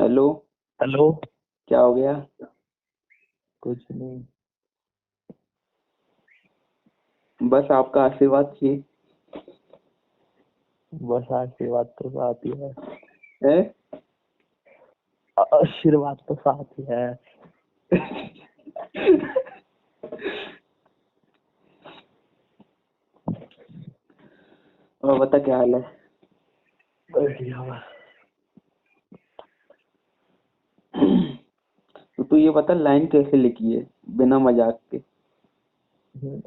Hello. Hello. क्या हो गया? कुछ नहीं। बस आपका आशीर्वाद चाहिए। बस आशीर्वाद तो साथ ही है। है? आशीर्वाद तो साथ ही है। और बता क्या हाल है? बढ़िया। तो तू ये बता लाइन कैसे लिखी है बिना मजाक के?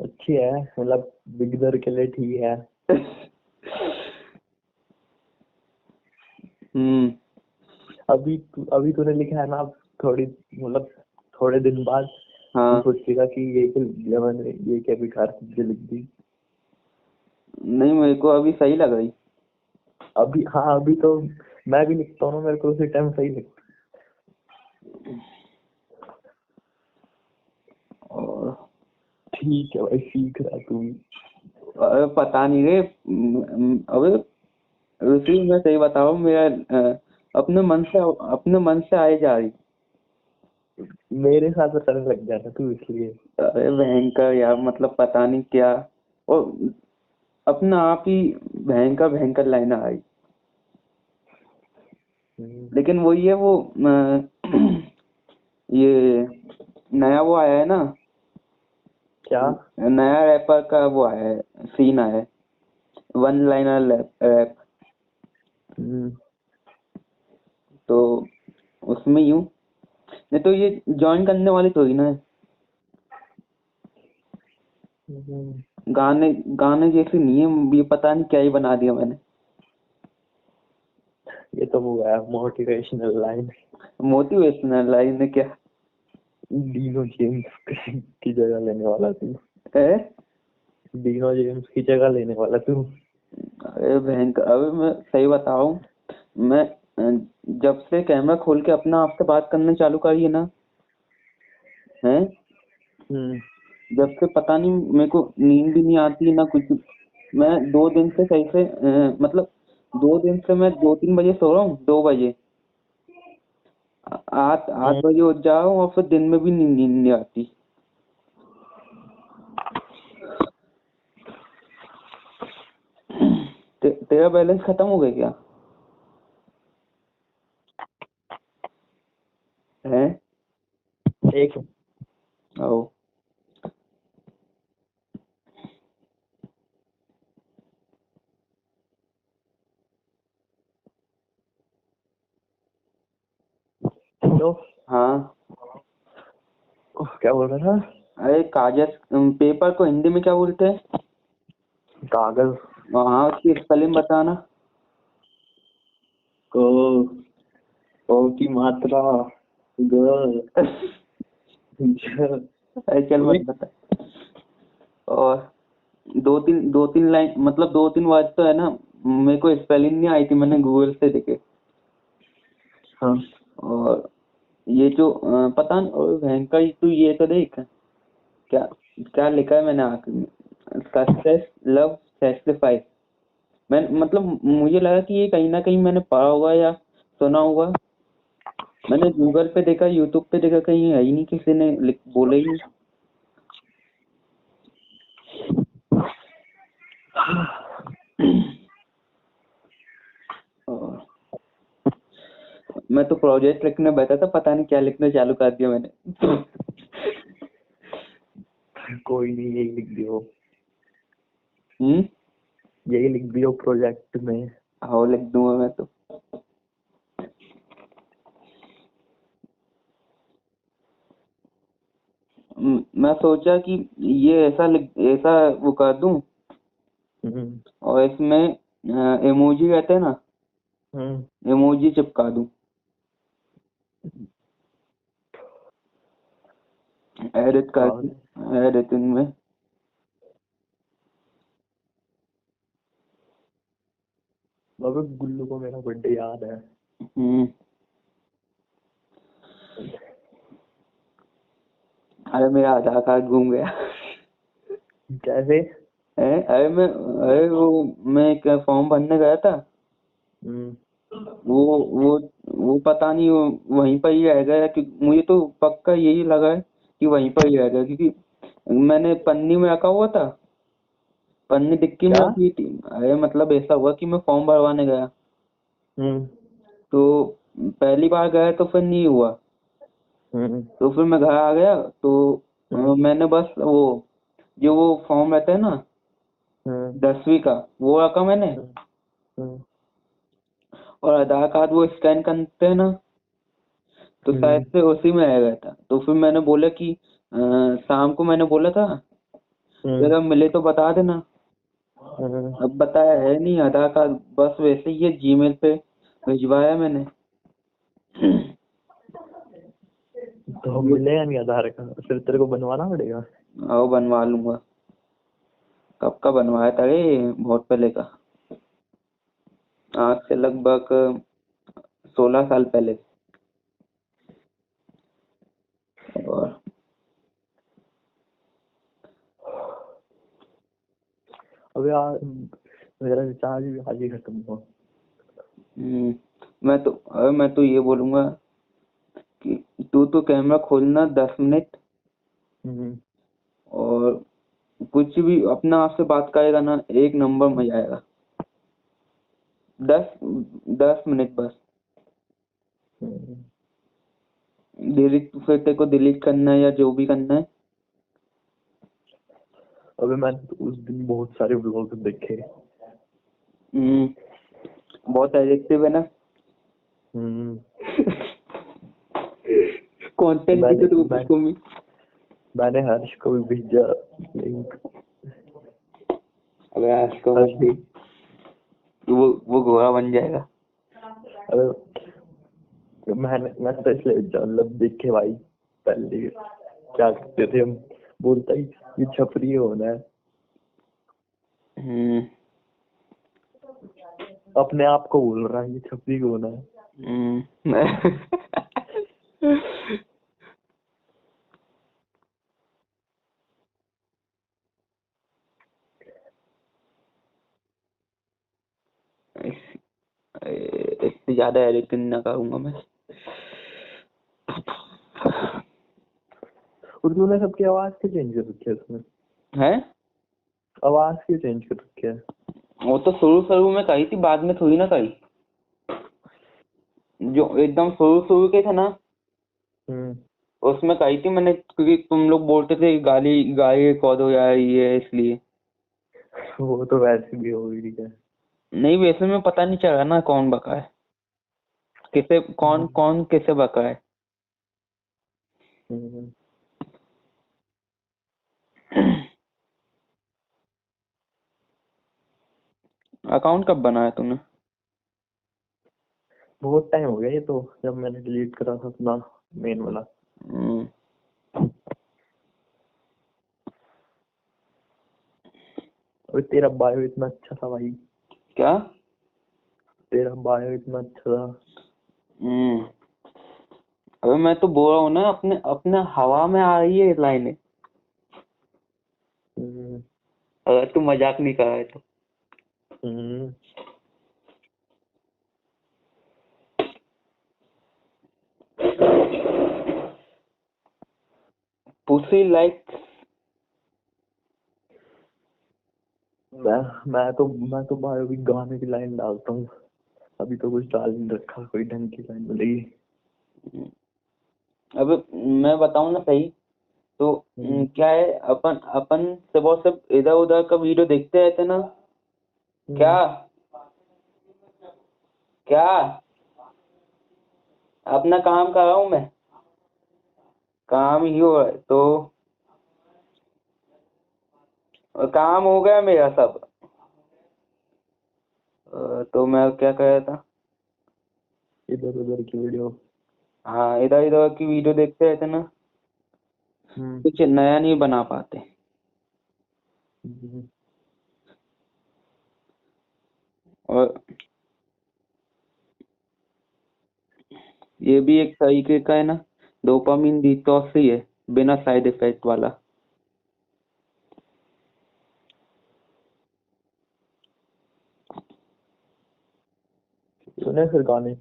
अच्छी है, मतलब बिगिनर के लिए ठीक है। हम्म। अभी तूने लिखा है ना, थोड़ी मतलब थोड़े दिन बाद तू हाँ। सोचेगा कि ये क्या लिख दिया मैंने, ये क्या बेकार चीजें लिख दी। नहीं, मेरे को अभी सही लग रही। अभी हाँ, अभी तो मैं भी लिखता हूँ ना, मेरे को उसी टाइम सही लगता और है। ठीक है भाई, सीख रहा है तू भी। पता नहीं रे। अबे ऋषि, मैं सही बताऊं, मेरा अपने मन से आए जा रही। मेरे साथ तो चलने लग जाता तू, इसलिए। अरे भयंकर यार, मतलब पता नहीं क्या। और अपना आप ही भयंकर भयंकर लाइन आई। हम्म, लेकिन वही है वो ये नया वो आया है ना। क्या? नया रैपर का वो आया है, सीन आया है। One liner rap. हम्म, तो उसमें यूं, नहीं तो ये ज्वाइन करने वाली थोड़ी ना है। हम्म। गाने गाने जैसे नहीं है ये, पता नहीं क्या ही बना दिया मैंने। ये तो वो है मोटिवेशनल लाइन। मोटिवेशनल लाइन है क्या? डीनो जेम्स की जगह लेने वाला तू। है? डीनो जेम्स की जगह लेने वाला तू। अरे भयंकर, अबे मैं सही बताऊं, मैं जब से कैमरा खोल के अपना आपसे बात करना चालू करी है ना, है, हम्म। जब से पता नहीं मेरे को नींद भी नहीं आती ना कुछ। मैं 2 दिन से सही से मतलब 2 दिन से मैं 2-3 बजे सो रहा हूँ, 2 बजे। 8 8 बजे उठ जा रहा हूँ और फिर दिन में भी नींद नहीं आती। तेरा बैलेंस खत्म हो गया क्या? है? एक ओ। तो हाँ। क्या बोल रहा था? अरे कागज, पेपर को हिंदी में क्या बोलते हैं? कागज हाँ, उसकी स्पेलिंग बताना। को ओ की मात्रा ग ज। अरे चल मत बता। और 2-3 लाइन, मतलब 2-3 वर्ड तो है ना, मेरे को स्पेलिंग नहीं आई थी, मैंने गूगल से देखे। हाँ। और ये जो पता नहीं, और भयंकर तू ये तो देख, क्या क्या लिखा है मैंने आखिर में, सक्सेस लव सेक्रीफाइस। मैं मतलब मुझे लगा कि ये कहीं ना कहीं मैंने पढ़ा होगा या सुना होगा। मैंने गूगल पे देखा, यूट्यूब पे देखा, कहीं है ही नहीं, किसी ने बोला ही नहीं। और मैं तो प्रोजेक्ट लिखने बैठा था, पता नहीं क्या लिखना चालू कर दिया मैंने। कोई नहीं, यही लिख दियो। हम्म। यही लिख दियो प्रोजेक्ट में। हाँ, लिख दूंगा मैं तो। मैं सोचा कि ये ऐसा वो कर दूं, हम्म, और इसमें इमोजी रहते हैं ना, हम्म। इमोजी चिपका दूं एडिट और करके, एडिटिंग में। बाबा गुल्लू को मेरा बर्थडे याद है। हम्म। अरे मेरा आधार कार्ड घूम गया। कैसे? अरे वो मैं एक फॉर्म भरने गया था। हम्म, वो वो वो पता नहीं वो वहीं पर ही रह गया, कि मुझे तो पक्का यही लगा है कि वहीं पर ही रह गया, क्योंकि मैंने पन्नी में रखा हुआ था, पन्नी डिक्की में क्या? रखी थी। अरे मतलब ऐसा हुआ कि मैं फॉर्म भरवाने गया, हम्म। तो पहली बार गया तो फिर नहीं हुआ, हम्म। तो फिर मैं घर आ गया, तो हम्म। मैंने बस वो जो वो फॉर्म रहता है ना हम्म। 10वीं का, वो रखा मैंने, हम्म। हम्म। और आधार कार्ड वो स्कैन करते हैं ना, तो शायद हम्म। से उसी में रह गया था। तो फिर मैंने बोला कि शाम को मैंने बोला था कि हम्म। अगर मिले तो बता देना। हम्म। अब बताया है नहीं आधार कार्ड, बस वैसे ही है, जीमेल पे भिजवाया मैंने। तो वो मिलेगा नहीं आधार का, फिर तेरे को बनवाना पड़ेगा। आओ बनवा लूंगा। कब का बनवाया था रे, बहुत पहले का, आज से लगभग 16 साल पहले। और अब यार मेरा रिचार्ज भी आज ही खत्म हुआ। हम्म, मैं तो ये बोलूंगा कि तू तो कैमरा खोलना 10 मिनट, हम्म। और कुछ भी अपना आपसे बात करेगा ना, एक नंबर मजा आएगा। 10 10 मिनट बस। हम्म। डिलीट, फिर तेरे को डिलीट करना है या जो भी करना है। अबे मैंने तो उस दिन बहुत सारे व्लॉग देखे। बहुत एडिक्टिव है ना। हम्म। कंटेंट की मैंने तो मैं, कमी। मैंने हर्ष को भी भेजा लिंक। अबे आज को हर्ष मत भी। ही, वो घोड़ा बन जाएगा। अबे मैं तो इसलिए भेजा, मतलब देखे भाई पहले क्या करते थे हम, बोलता ही ये छपरी होना है, हम्म अपने आप को बोल रहा है ये छपरी होना है। इससे ज्यादा एडिक्शन ना करूंगा मैं। और तूने सबकी आवाज क्यों चेंज कर रखी है उसमें? है, आवाज क्यों चेंज कर रखी है? वो तो शुरू शुरू में कही थी, बाद में थोड़ी ना कही। जो एकदम शुरू शुरू के थे ना, हम्म। उसमें कही थी मैंने, क्योंकि तुम लोग बोलते थे कि गाली गाली रिकॉर्ड हो जा रही है इसलिए। वो तो वैसे भी हो गई है। नहीं, वैसे में पता नहीं चला ना कौन बका है, किसे कौन हम्म। कौन किसे बका है। हम्म। अकाउंट कब बनाया तूने? बहुत टाइम हो गया ये तो, जब मैंने डिलीट करा था अपना मेन वाला। हम्म, अबे तेरा बायो इतना अच्छा था भाई, क्या? तेरा बायो इतना अच्छा था। हम्म, अबे मैं तो बोल रहा हूँ ना, अपने अपने हवा में आ रही है लाइनें, हम्म। अगर तू मजाक नहीं कर रहा है तो। हम्म। पुसी लाइक। मैं तो बायो की गाने की लाइन डालता हूँ, अभी तो कुछ डाल नहीं रखा, कोई ढंग की लाइन मिलेगी। अब मैं बताऊं ना सही, तो हम्म। क्या है, अपन अपन से बहुत सब इधर उधर का वीडियो देखते रहते ना। क्या? हम्म। क्या? अपना काम कर रहा हूँ मैं, काम ही हो है तो, काम हो गया मेरा सब। तो मैं क्या कह रहा था। इधर उधर की वीडियो। हाँ, इधर इधर की वीडियो देखते रहते ना, हम्म। कुछ नया नहीं बना पाते। हम्म। और ये भी एक तरीके का है ना, डोपामिन डिटॉक्स ही है, बिना साइड इफेक्ट वाला। सुने फिर गाने?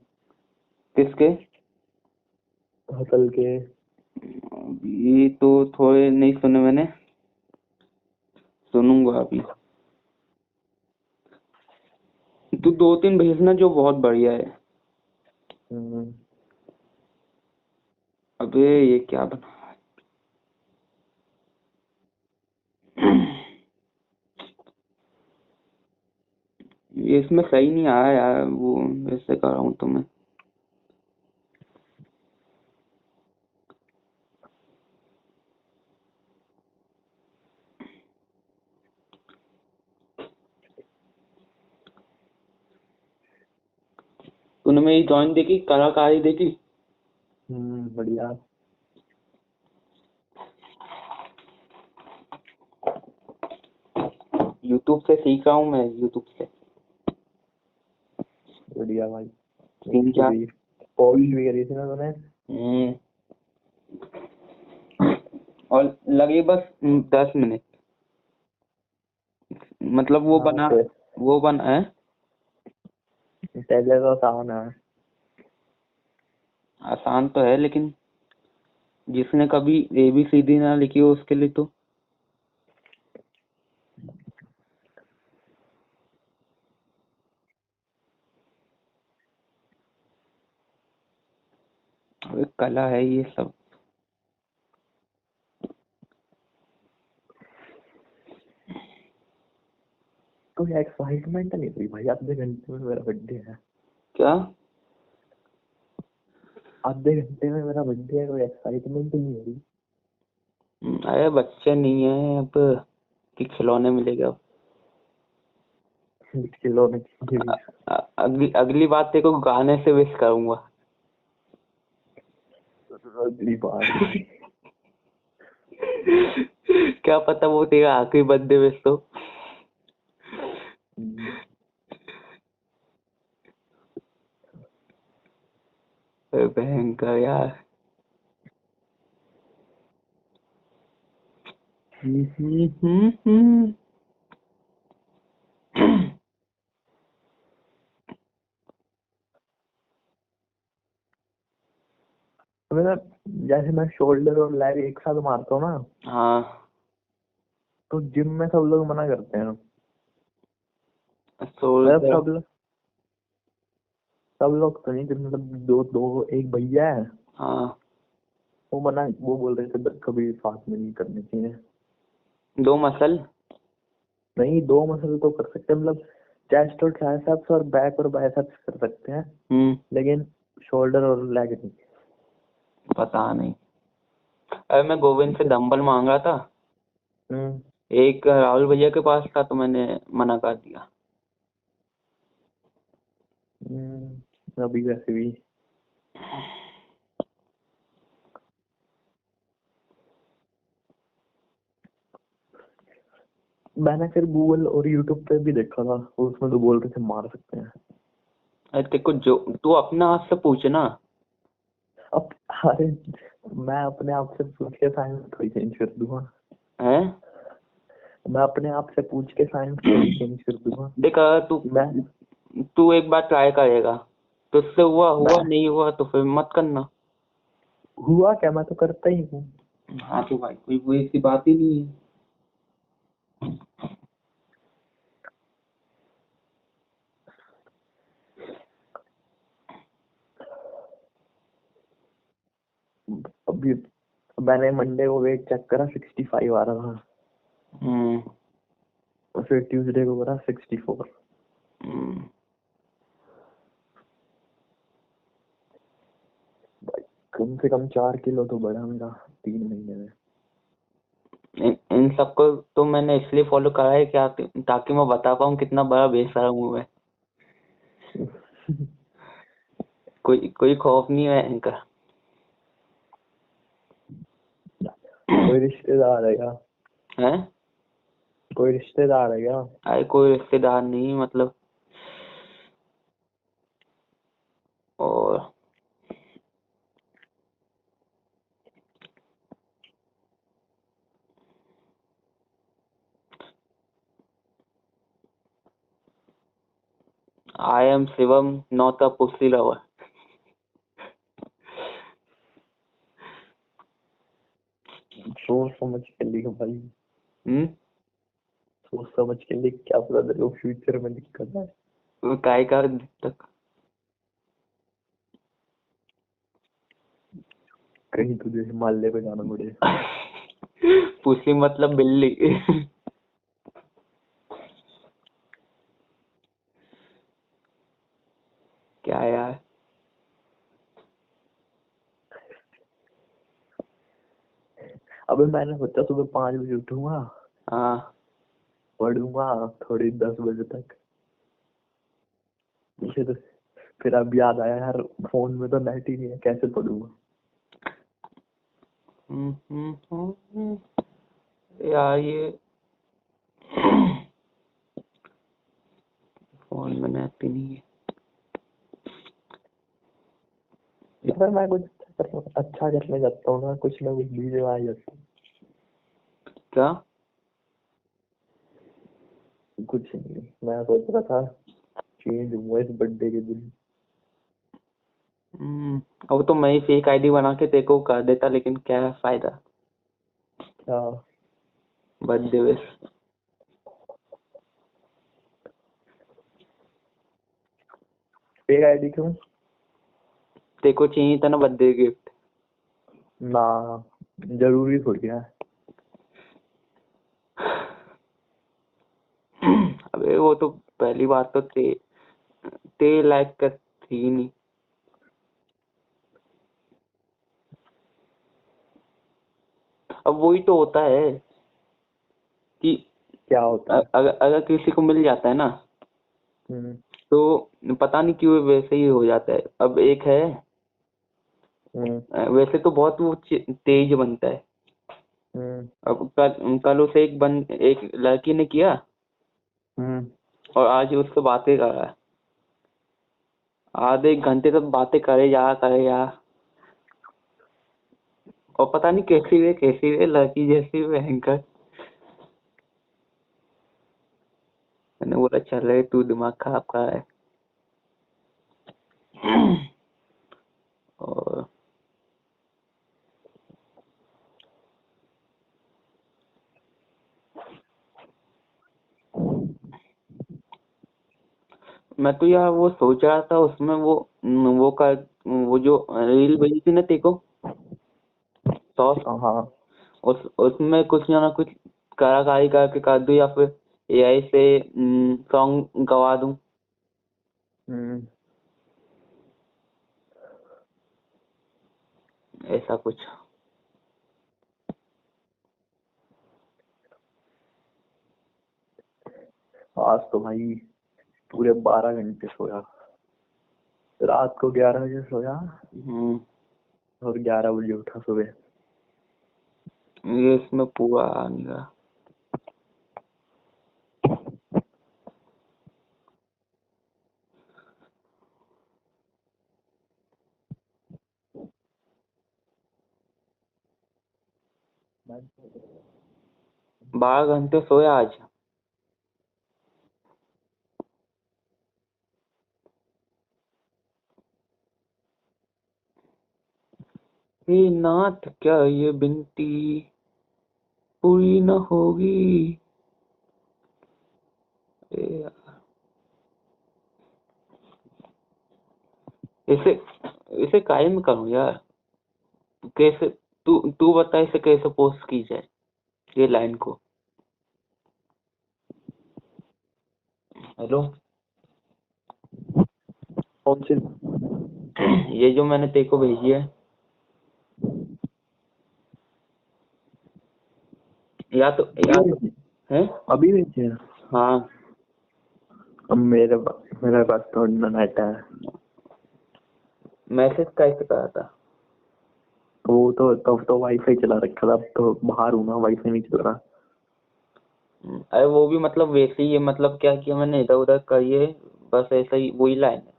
किसके? हसल के। ये तो थोड़े नहीं सुने मैंने, सुनूंगा अभी। तू 2-3 भेजना जो बहुत बढ़िया है। हम्म, अबे ये क्या बना ये इसमें सही नहीं आया यार, वो वैसे कर रहा हूँ तो मैं। तूने मेरी ड्राइंग देखी, कलाकारी देखी? बढ़िया। यूट्यूब से सीख रहा हूँ मैं, यूट्यूब से। बढ़िया भाई। तीन चार। पूरी पॉलिश भी करी थी ना तूने? हम्म, और लगे बस 10 मिनट। मतलब वो हाँ बना, तो वो बना है। पहले तो आसान है। आसान तो है, लेकिन जिसने कभी ABCD ना लिखी हो उसके लिए तो। एक कला है ये सब। कोई एक्साइटमेंट नहीं हुई भाई, आधे घंटे में मेरा बर्थडे है। क्या? आधे घंटे में मेरा बर्थडे है, कोई एक्साइटमेंट नहीं हो रही। अरे बच्चे नहीं है अब कि खिलौने मिलेगा अब। खिलौने चाहिए भी। अगली अगली बात तेरे को गाने से विश करूंगा। अगली बार। क्या पता वो तेरा आखिरी बर्थडे विश तो। अरे भयंकर यार। हम्म। मेरा जैसे मैं शोल्डर और लेग एक साथ मारता हूँ ना, हाँ, तो जिम में सब लोग मना करते हैं। मतलब शोल्डर। सब लोग तो नहीं, मतलब दो दो एक भैया है, हाँ, वो बोल रहे थे कभी साथ में नहीं करने चाहिए। 2 मसल। नहीं, दो मसल तो कर सकते हैं, मतलब चेस्ट और ट्राइसेप्स और बैक और बाइसेप्स कर सकते हैं, लेकिन शोल्डर और लेग नहीं। पता नहीं। अरे मैं गोविंद से डंबल मांग रहा था, हम्म। एक राहुल भैया के पास था तो मैंने मना कर दिया। अभी वैसे भी मैंने फिर गूगल और यूट्यूब पे भी देखा था, उसमें तो बोल रहे थे मार सकते हैं। अरे तेरे को जो तू अपने आप से पूछना अब अरे, मैं अपने आप से पूछ के साइंस थोड़ी चेंज कर दूंगा। है। मैं अपने आप से पूछ के साइंस थोड़ी चेंज कर दूंगा। देख अगर तू मैं तू एक बार ट्राई करेगा, तो उससे हुआ हुआ, मैं नहीं हुआ तो फिर मत करना। हुआ क्या, मैं तो करता ही हूँ। हाँ तो भाई कोई वो ऐसी बात ही नहीं है। अभी मैंने मंडे को वेट चेक करा, 65 आ रहा था, हम्म। और फिर ट्यूसडे को करा 64। हम्म। भाई कम से कम 4 किलो तो बढ़ा मेरा 3 महीने में। इन सबको तो मैंने इसलिए फॉलो करा है क्या, ताकि मैं बता पाऊँ कितना बड़ा बेशरम हूँ मैं। कोई कोई खौफ नहीं है इनका। कोई रिश्तेदार है क्या? है? कोई रिश्तेदार है क्या? अरे कोई रिश्तेदार नहीं, मतलब। और I am Shivam, not a pussy lover. सोच समझ के लिख भाई, हम्म सोच समझ के लिख, क्या पता तेरे को फ्यूचर में दिक्कत है। काय का तक कहीं तुझे हिमालय पे जाना पड़े। पुसी मतलब बिल्ली। क्या यार, अबे मैंने सोचा सुबह 5 बजे उठूंगा, हाँ पढ़ूंगा थोड़ी 10 बजे तक। फिर फिर अब याद आया यार, फोन में तो नेट ही नहीं है, कैसे पढ़ूंगा। यार ये फोन में नेट ही नहीं है। अगर मैं कुछ अच्छा करने जाता हूँ ना कुछ वीडियो आ जाती है। क्या? कुछ नहीं, मैं सोच रहा था चेंज हुआ इस बर्थडे के दिन। अब तो मैं ही फेक आईडी बना के तेरे को कर देता, लेकिन क्या फायदा। क्या? Birthday wish. फेक आईडी क्यों? तेरे को चाहिए था ना बर्थडे गिफ्ट। ना, जरूरी थोड़ी है। अबे वो तो पहली बात तो ते लाइक का थी नहीं। अब वही तो होता है कि क्या होता है? अगर किसी को मिल जाता है ना, हम्म तो पता नहीं क्यों वैसे ही हो जाता है। अब एक है, हम्म वैसे तो बहुत वो तेज बनता है। हम्म अब कल उसे एक लड़की ने किया, हम्म और आज उससे बातें कर रहा है। आधे एक घंटे तक बातें करे जा। और पता नहीं कैसी वे लड़की जैसी भयंकर। मैंने बोला चल रहे तू दिमाग खराब कर रहा है। और मैं तो यार वो सोच रहा था उसमें वो जो रील भेजी थी ना तेको, तो हाँ उसमें कुछ ना कुछ कलाकारी करके कर दूं, या फिर एआई से सॉन्ग गवा दूं, हम्म ऐसा कुछ। आज तो भाई पूरे 12 घंटे सोया, रात को 11 बजे सोया हम्म और 11 बजे उठा सुबह। ये इसमें पूरा आ नहीं रहा। मैं 12 घंटे सोया आज। हे नाथ क्या ये बिनती पूरी न होगी। ए यार, इसे इसे कायम करूं यार, कैसे? तू तू बता इसे कैसे पोस्ट की जाए, ये लाइन को। हेलो। कौन सी? ये जो मैंने तेरे को भेजी या तो है। अभी भेजी है? हाँ, अब मेरे पास तो नेट है। मैसेज कैसे करा था? वो तो तब तो वाईफाई चला रखा था, अब तो बाहर हूँ ना, वाईफाई नहीं चल रहा। अरे वो भी मतलब वैसे ही है, मतलब क्या किया मैंने इधर उधर करिए, बस ऐसा ही वही लाइन है।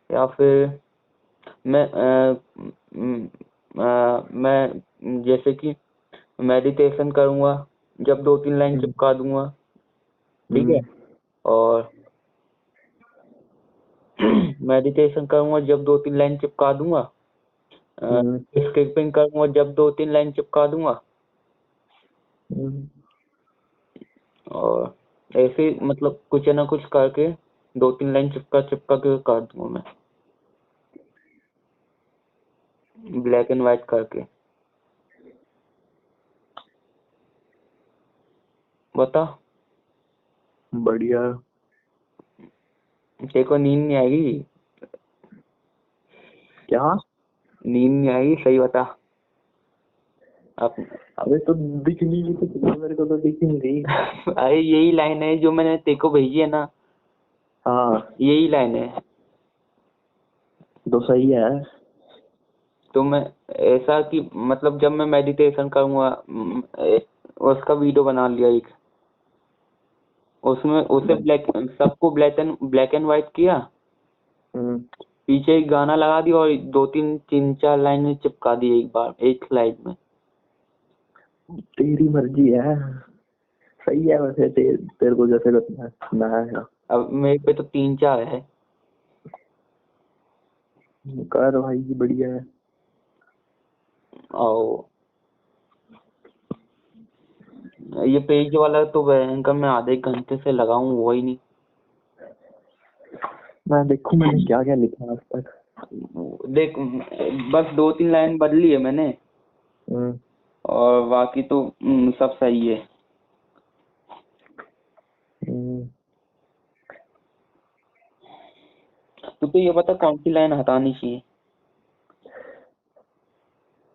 या फिर मैं मैं जैसे कि मेडिटेशन करूंगा, जब 2-3 लाइन चिपका दूंगा, ठीक है। हम्म और मेडिटेशन करूंगा जब 2-3 लाइन चिपका दूंगा, स्किपिंग करूंगा जब 2-3 लाइन चिपका दूंगा, और ऐसे मतलब कुछ ना कुछ करके 2-3 लाइन चिपका चिपका के कर दूंगा मैं, ब्लैक एंड व्हाइट करके। बता, बढ़िया। तेरे को नींद नहीं आएगी? क्या? नींद नहीं आएगी? सही बता। अबे तो दिख नहीं रही तो मेरे को तो दिख नहीं रही। अरे यही लाइन है जो मैंने तेरे को भेजी है ना। हाँ यही लाइन है तो सही है। तो मैं ऐसा कि मतलब जब मैं मेडिटेशन करूंगा उसका वीडियो बना लिया एक, उसमें उसे सबको ब्लैक एंड व्हाइट किया, पीछे एक गाना लगा दिया और 2-3-4 लाइनें चिपका दी एक बार एक स्लाइड में। तेरी मर्जी है। सही है वैसे, तेरे को जैसे करना है। अब मेरे पे तो 3-4 है। कर भाई, बढ़िया है। और ये पेज वाला तो भयंकर मैं आधे एक घंटे से लगाऊं वो ही नहीं। मैं देखूं मैंने क्या क्या लिखा आज तक। देख बस 2-3 लाइन बदली है मैंने, और बाकी तो सब सही है। तो ये बता कौन सी लाइन हटानी चाहिए?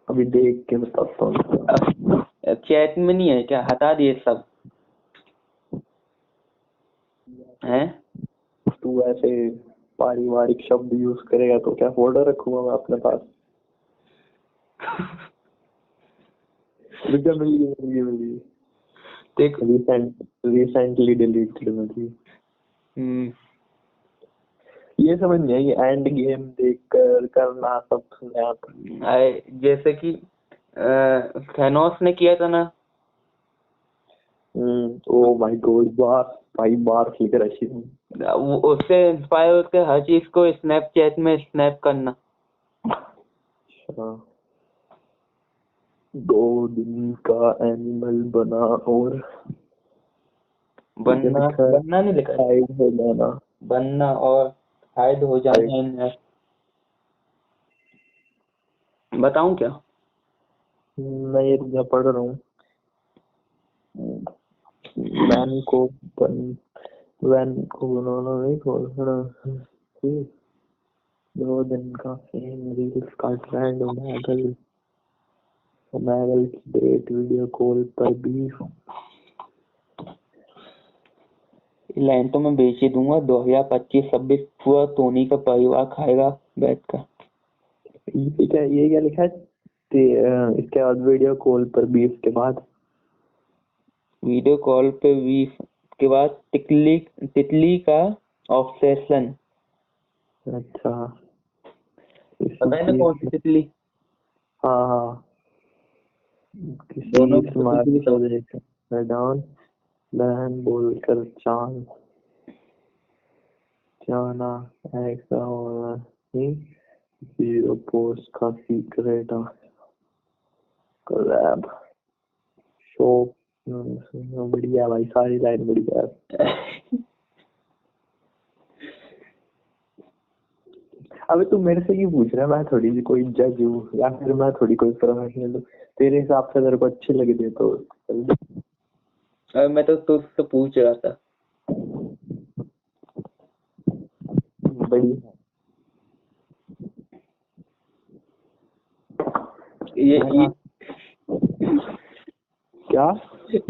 अभी देख के बताता हूँ। चैट में नहीं है क्या? हटा दिए सब हैं? तू ऐसे पारिवारिक शब्द यूज करेगा तो क्या फोल्डर रखूंगा मैं अपने पास? मिली देख, रिसेंटली डिलीटेड मिली। ये समझ नहीं आई, एंड गेम देखकर करना सब नया। जैसे कि थैनोस ने किया था ना। ओ माय गॉड, बार लिख रही है। उससे इंस्पायर होकर हर चीज को स्नैपचैट में स्नैप करना। 2 दिन का एनिमल बना और बनना नहीं लिखा, हाइड हो जाना। बनना और हाइड हो जाना। बताऊं क्या? मैं रुक जा, पढ़ रहा हूँ। वैन को बनाना नहीं खोलना। 2 दिन का फेम रील्स का ट्रेंड। मैगल की डेट वीडियो कॉल पर भी। लाइन तो मैं बेच ही दूंगा। 2025-26 पूरा टोनी का परिवार खाएगा बैठ कर। ये क्या लिखा है? इसके बाद वीडियो कॉल पर 20 के बाद, वीडियो कॉल पे 20 के बाद तितली का ऑब्सेशन। अच्छा, पता है ना कौन सी तितली? हाँ दोनों किसी स्मार्ट को देखकर डाउन बहन बोलकर जाना ऐसा होना ही। 0 पोस्ट का सीक्रेट कोलैब शॉप। बढ़िया भाई, सारी लाइन बढ़िया है। अबे तू मेरे से क्यों पूछ रहा है? मैं थोड़ी सी कोई जज हूँ या फिर मैं थोड़ी कोई प्रोफेशनल हूँ। तेरे हिसाब से तेरे को अच्छे लगे दे तो मैं तो तुझसे पूछ रहा था। बढ़िया। ये क्या?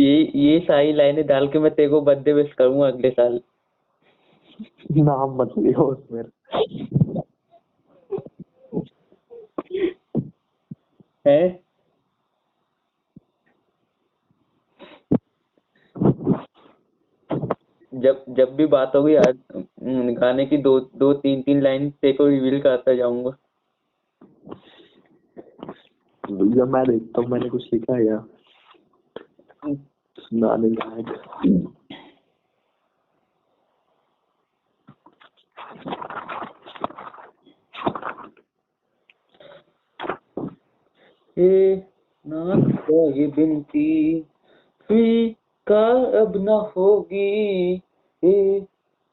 ये सारी लाइनें डाल के मैं तेरे को बर्थडे विश करूंगा अगले साल। नाम मत लियो उसमें। है जब भी बात होगी आज गाने की 2-3 लाइन तेरे को रिवील करता जाऊंगा। जब मैं देखता हूँ मैंने कुछ लिखा है क्या सुनाने लायक? हे नाथ क्या ये बिनती स्वीकार अब न होगी, हे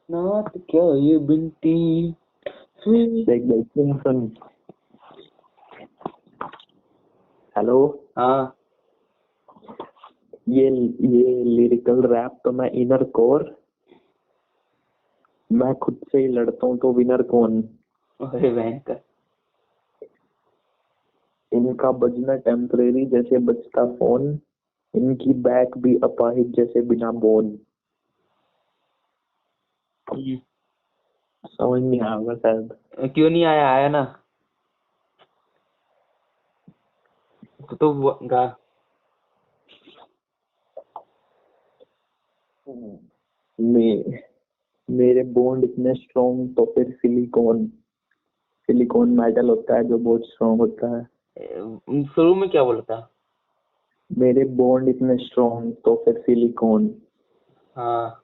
नाथ क्या ये बिनती सुन। हेलो। हाँ ये लिरिकल रैप तो मैं इनर कोर, मैं खुद से ही लड़ता हूँ तो विनर कौन। अरे भयंकर। इनका बजना टेम्परेरी जैसे बजता फोन, इनकी बैक भी अपाहिज जैसे बिना बोन। समझ नहीं आएगा शायद। क्यों नहीं आया? आया ना तो गा। मेरे बॉन्ड इतने स्ट्रॉन्ग तो फिर सिलिकॉन मेटल होता है जो बहुत स्ट्रॉन्ग होता है। शुरू में क्या बोला था? मेरे बॉन्ड इतने स्ट्रॉन्ग तो फिर सिलिकॉन। हाँ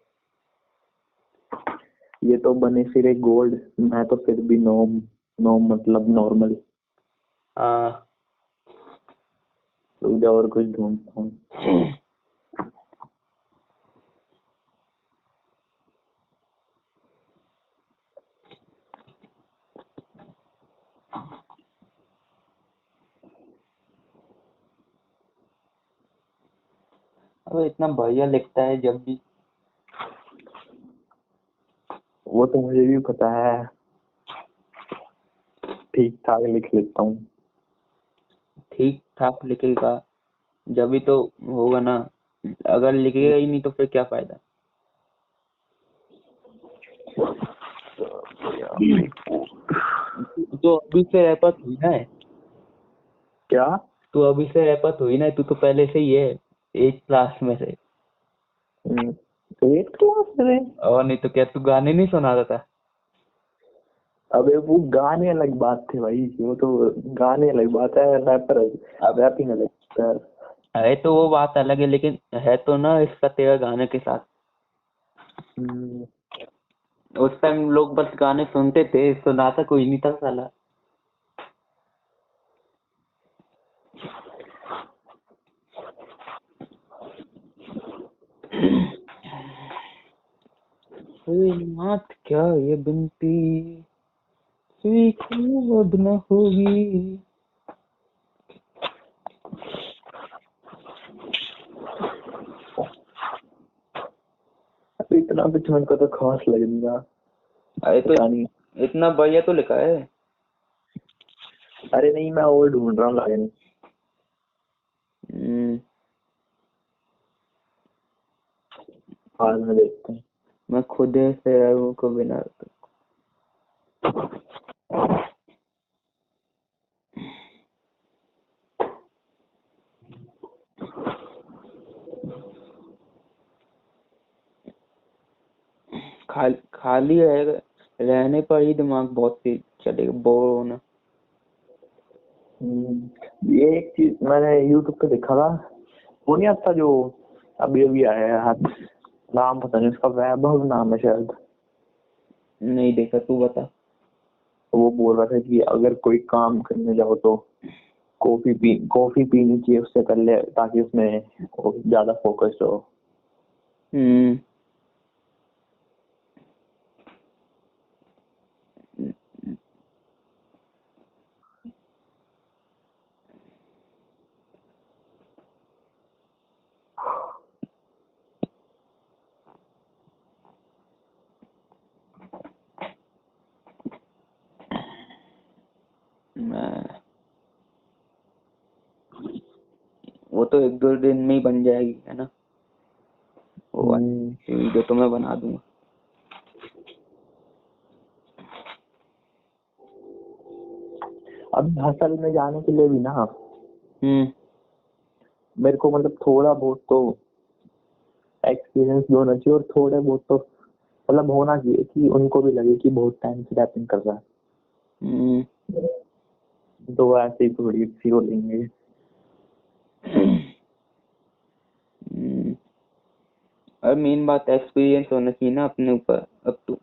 ये तो बने फिरे गोल्ड, मैं तो फिर भी नॉम नॉम मतलब नॉर्मल। हाँ। रुक जा और कुछ ढूंढता हूँ। अबे इतना बढ़िया लिखता है जब भी। वो तो मुझे भी पता है, ठीक ठाक लिख लेता हूँ। ठीक ठाक लिखेगा जब भी तो होगा ना, अगर लिखेगा ही नहीं तो फिर क्या फायदा। तो अभी से रैपत हुई ना है? क्या? तू अभी से रैपत हुई ना है? तू तो पहले से ही है 8 क्लास में से। एट क्लास में? और नहीं तो क्या, तू गाने नहीं सुनाता था? अबे वो गाने अलग बात थे भाई, वो तो गाने अलग बात है, रैपर अब रैपिंग अलग है। है तो वो बात अलग है, लेकिन है तो ना इसका तेरा गाने के साथ। उस टाइम लोग बस गाने सुनते थे, सुनाता कोई नहीं था साला। नाथ क्या ये बिनती स्वीकार अब न होगी। अबे इतना कुछ मेरे को तो खास लग नहीं रहा। अरे तो पता नहीं। इतना बढ़िया तो लिखा है। अरे नहीं, मैं और ढूंढ रहा हूँ लाइन। बाद में देखते हैं। मैं खुद से को बिना खाली रहने पर ही दिमाग बहुत तेज चलेगा, बोर होना। ये एक चीज मैंने यूट्यूब पे देखा था, वो नहीं आता जो अभी अभी आया है हाथ, नाम पता नहीं उसका, वैभव नाम है शायद। नहीं देखा, तू बता। वो बोल रहा था कि अगर कोई काम करने जाओ तो कॉफी पीनी चाहिए उससे पहले, ताकि उसमें वो ज्यादा फोकस्ड हो। हम्म मैं- वो तो 1-2 दिन में ही बन जाएगी, है ना? वो वीडियो तो मैं बना दूंगा। अब हसल में जाने के लिए भी ना हम्म मेरे को मतलब थोड़ा बहुत तो एक्सपीरियंस भी होना चाहिए, और थोड़ा बहुत तो मतलब होना चाहिए कि उनको भी लगे कि बहुत टाइम से रैपिंग कर रहा हम्म है। तो ऐसे ही थोड़ी सी हो लेंगे। हम्म। और मेन बात एक्सपीरियंस होना चाहिए ना अपने ऊपर। अब तो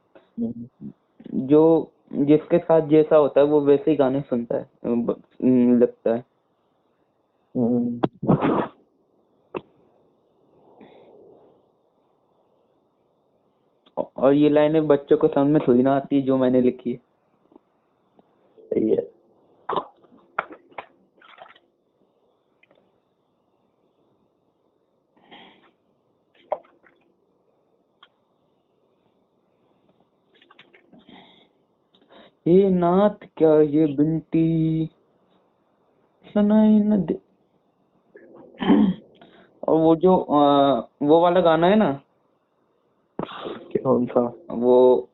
जो जिसके साथ जैसा होता है वो वैसे ही गाने सुनता है, लगता है। हम्म, और ये लाइनें बच्चों को समझ में थोड़ी ना आती है जो मैंने लिखी है। सही है। हे नाथ क्या ये बिनती सुनाई न दे। और वो जो वो वाला गाना है ना, कौन सा? वो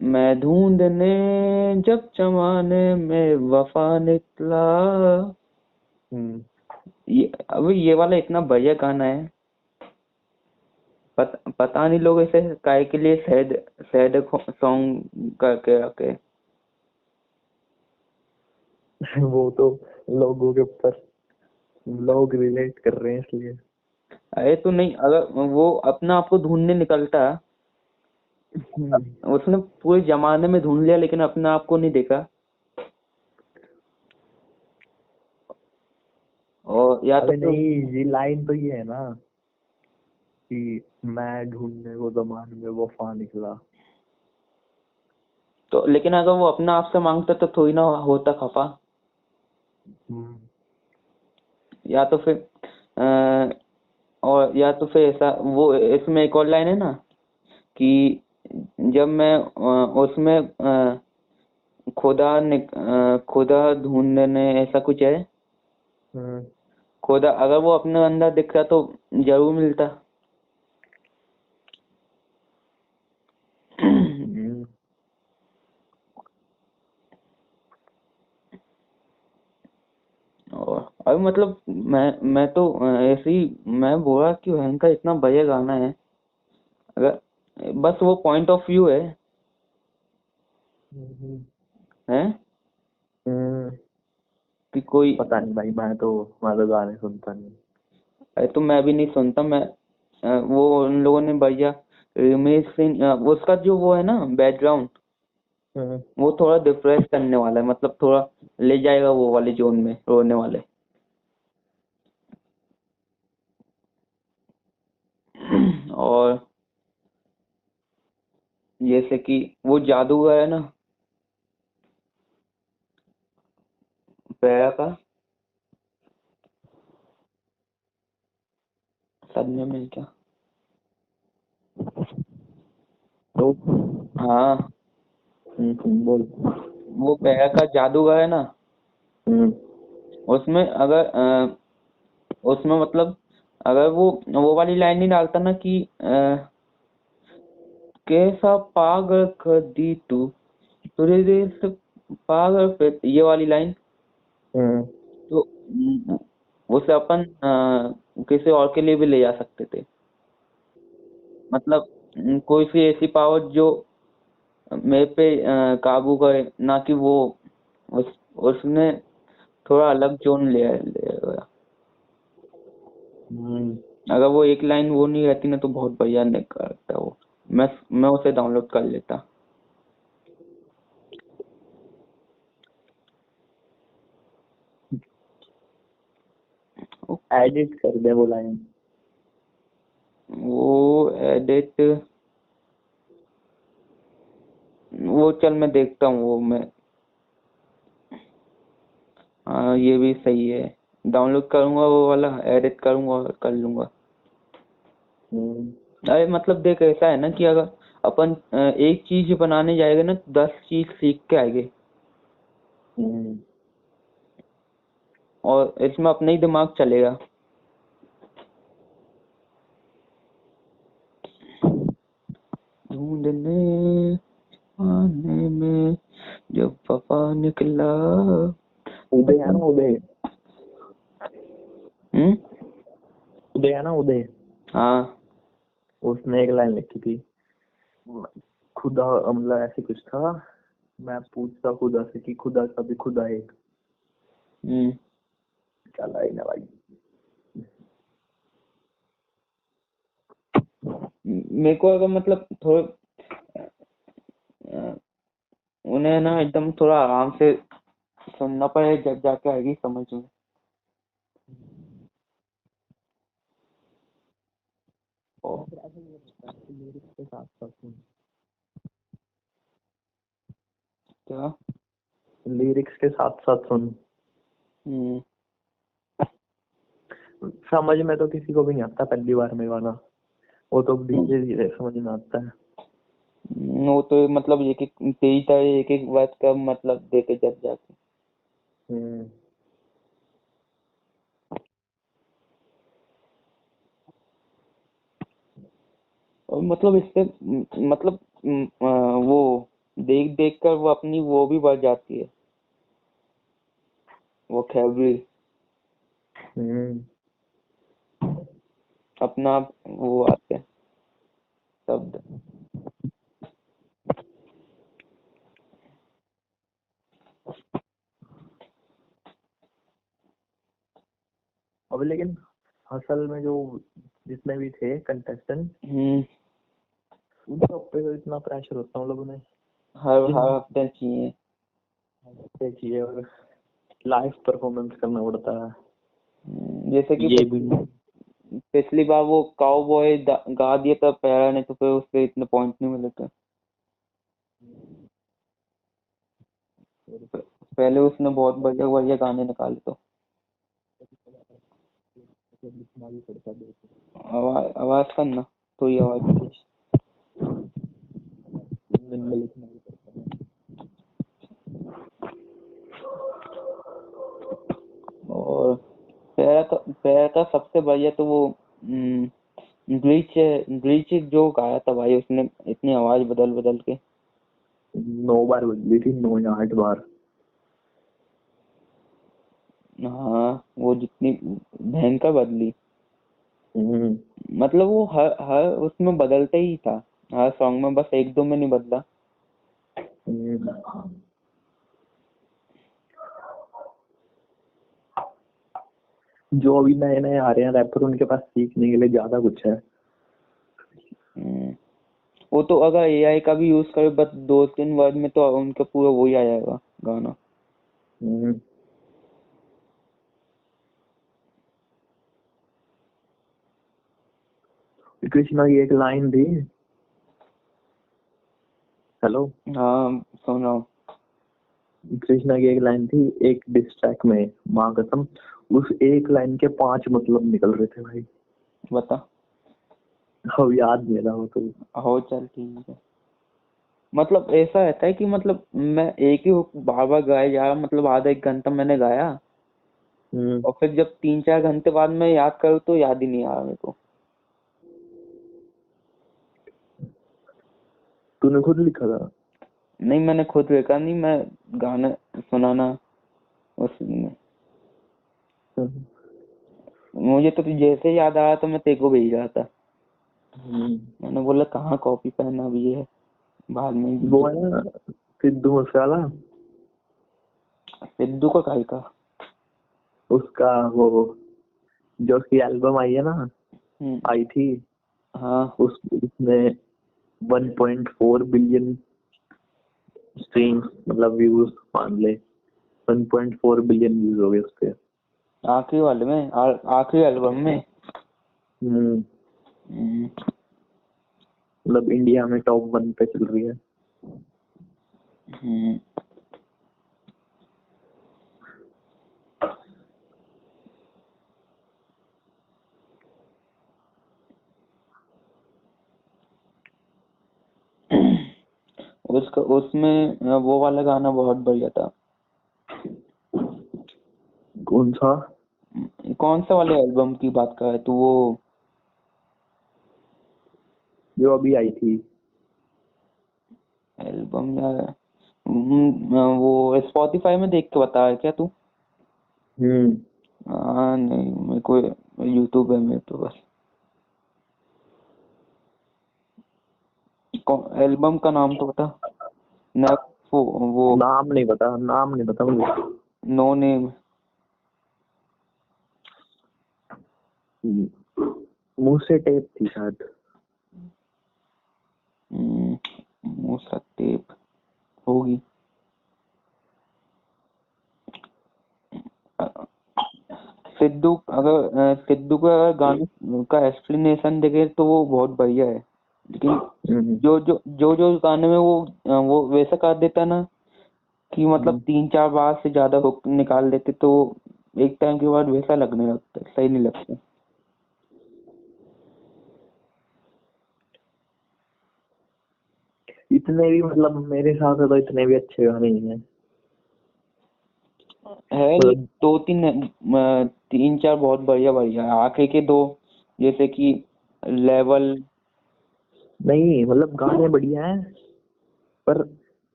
मैं ढूंढने जब जमाने में वफा निकला, हम्म, अब ये वाला इतना बढ़िया गाना है। पता नहीं लोग इसे काहे के लिए सैड सैड सॉन्ग करके रखे। वो तो लोगों के ऊपर लोग रिलेट कर रहे हैं इसलिए। अरे तो नहीं, अगर वो अपना आपको ढूंढने निकलता, उसने पूरे जमाने में ढूंढ लिया लेकिन अपने आप को नहीं देखा। और या तो अबे नहीं, ये लाइन तो ये है ना कि मैं ढूंढने को जमाने में वफा निकला। तो लेकिन अगर वो अपना आप से मांगता तो थोड़ी ना होता खफा। हम्म, या तो फिर और या तो फिर ऐसा, वो इसमें एक और लाइन है ना कि जब मैं उसमें खुदा ढूंढने, ऐसा कुछ है। हम्म, खुदा अगर वो अपने अंदर दिखता तो जरूर मिलता। हम्म, और अभी मतलब मैं तो ऐसे ही मैं बोला कि भयंकर इतना बढ़िया गाना है। अगर बस वो पॉइंट ऑफ व्यू हम्म, है हम्म। कि कोई। पता नहीं भाई, मैं तो गाने सुनता नहीं। अरे तो मैं भी नहीं सुनता। मैं वो उन लोगों ने बढ़िया रमेश सिंह उसका जो वो है ना बैकग्राउंड, हम्म, वो थोड़ा डिप्रेस करने वाला है, मतलब थोड़ा ले जाएगा वो वाले जोन में रोने वाले। और जैसे कि वो जादूगर है ना पैरा का, सदमे में क्या। तो हाँ, बोल। वो पैरा का जादूगर है ना, हम्म, उसमें अगर उसमें मतलब अगर वो वाली लाइन नहीं डालता ना कि कैसा पागल कर दी तू तुझे देर से पागल फिर, ये वाली लाइन, हम्म, तो उसे अपन किसी और के लिए भी ले जा सकते थे। मतलब कोई सी ऐसी पावर जो मेरे पे काबू करे, ना कि वो उसने थोड़ा अलग जोन ले गया। हम्म। अगर वो एक लाइन वो नहीं रहती ना तो बहुत बढ़िया नहीं करता वो। मैं उसे डाउनलोड कर लेता। एडिट कर दे वो लाइन। वो एडिट, वो चल मैं देखता हूँ वो मैं। हाँ ये भी सही है, डाउनलोड करूंगा वो वाला, एडिट करूंगा और कर लूंगा। हम्म, अरे मतलब देख ऐसा है ना कि अगर अपन एक चीज बनाने जाएंगे ना तो 10 चीज सीख के आएंगे। हम्म। और इसमें अपना ही दिमाग चलेगा। ढूंढने आने में जब वफा निकला। उदय है ना, उदय। हम्म। उदय है ना, उदय। हाँ। उसने एक लाइन लिखी थी, खुदा, मतलब ऐसे कुछ था। मैं पूछता खुदा से कि खुदा का भी खुदा एक। हम्म। क्या लाइन है भाई। मेरे को अगर मतलब थोड़ा उन्हें ना एकदम थोड़ा आराम से सुनना पड़े जब जाके आएगी समझ में। लिरिक्स के साथ साथ सुन। क्या? लिरिक्स के साथ साथ सुन। हम्म। समझ में तो किसी को भी नहीं आता पहली बार में गाना, वो तो धीरे धीरे समझ में आता है। वो तो मतलब एक एक तेईस एक एक बात का मतलब देते जब जाके। और मतलब इससे मतलब वो देख देख कर वो अपनी वो भी बढ़ जाती है, वो खैबरी अपना आप वो आते हैं शब्द। अब लेकिन असल में जो जितने भी थे कंटेस्टेंट, उन सब पे तो इतना प्रेशर होता है, मतलब उन्हें हर हर हफ्ते चाहिए चाहिए और लाइव परफॉर्मेंस करना पड़ता है। जैसे कि ये भी पिछली बार वो काउबॉय गा दिया था पहला, नहीं तो फिर उसके इतने पॉइंट नहीं मिले थे। पहले उसने बहुत बढ़िया बढ़िया गाने निकाले तो। आवाज आवाज करना तो ये आवाज और पैरा का सबसे बढ़िया तो वो ग्लीच जो गाया था भाई उसने, इतनी आवाज बदल बदल के। 9 बार बदली थी, 9 या 8 बार। हाँ वो जितनी भयंकर बदली, मतलब वो हर हर उसमें बदलता ही था, हर सॉन्ग में, बस एक दो में नहीं बदला। जो अभी नए नए आ रहे हैं रैपर, उनके पास सीखने के लिए ज्यादा कुछ है। वो तो अगर एआई का भी यूज करे बस 2-3 वर्ड में तो उनका पूरा वही आ जाएगा गाना। कृष्णा की एक लाइन थी, हेलो, हाँ सुन रहा हूँ। कृष्णा की एक लाइन थी एक डिस ट्रैक में, माँ कसम, उस एक लाइन के 5 मतलब निकल रहे थे भाई। बता। अब याद नहीं रहा हो तो। हो चल ठीक है। मतलब ऐसा रहता है कि मतलब मैं एक ही बार बार गाया जा रहा, मतलब आधा एक घंटा मैंने गाया और फिर जब 3-4 घंटे बाद मैं याद करूँ तो याद ही नहीं आ रहा मेरे को। तूने खुद लिखा था? नहीं मैंने खुद लिखा नहीं, मैं गाना सुनाना उसमें, मुझे तो जैसे याद आ रहा था मैं तेरे को भेज रहा था। मैंने बोला कहाँ कॉपी पेन अभी है, बाद में वो है ना सिद्धू मूसेवाला, सिद्धू का काहे का? उसका वो जो उसकी एल्बम आई है ना, आई थी, हाँ उसमें 1.4 बिलियन स्ट्रीम्स, मतलब व्यूज मान ले, 1.4 बिलियन व्यूज हो गए उसके आखिरी वाले में, आखिरी एल्बम में। मतलब इंडिया में टॉप 1 पे चल रही है। उसका उसमें वो वाला गाना बहुत बढ़िया था। कौन सा? कौन सा वाले एल्बम की बात कर रहा है तू? वो जो अभी आई थी एल्बम यार, वो स्पॉटिफाई में देख के बता है क्या तू? हाँ नहीं मेरे को यूट्यूब है मेरे पे बस। एल्बम का नाम तो बता ना। वो नाम नहीं पता, नाम नहीं पता मुझे। No name. मुंह से टेप थी शायद। मूसा टेप होगी। सिद्धू का गाने का एक्सप्लेनेशन देखे तो वो बहुत बढ़िया है, लेकिन जो गाने में वो वैसा कर देता ना कि मतलब 3-4 बार से ज्यादा हुक निकाल देते, तो एक टाइम के बाद वैसा लगने लगता है, सही नहीं लगता। इतने भी मतलब मेरे हिसाब से तो इतने भी अच्छे गाने नहीं है। मतलब 3-4 बहुत बढ़िया बढ़िया है। आखिरी के 2 जैसे कि लेवल। नहीं मतलब गाने बढ़िया हैं, पर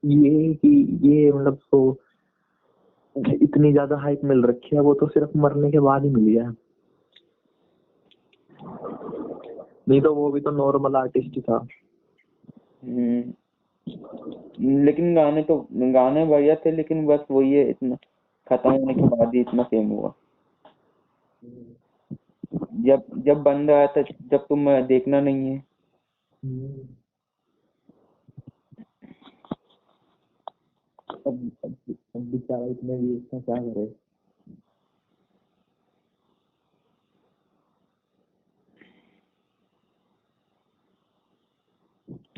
ये कि ये मतलब तो इतनी ज्यादा हाइप मिल रखी है, वो तो सिर्फ मरने के बाद ही मिली है, नहीं तो वो भी तो नॉर्मल आर्टिस्ट ही था। लेकिन गाने बढ़िया थे, लेकिन बस वही है, इतना खत्म होने के बाद ही इतना फेम हुआ। जब जब बन रहा था, जब तुम देखना नहीं है। अब बेचारा इतने भी इसका क्या करे।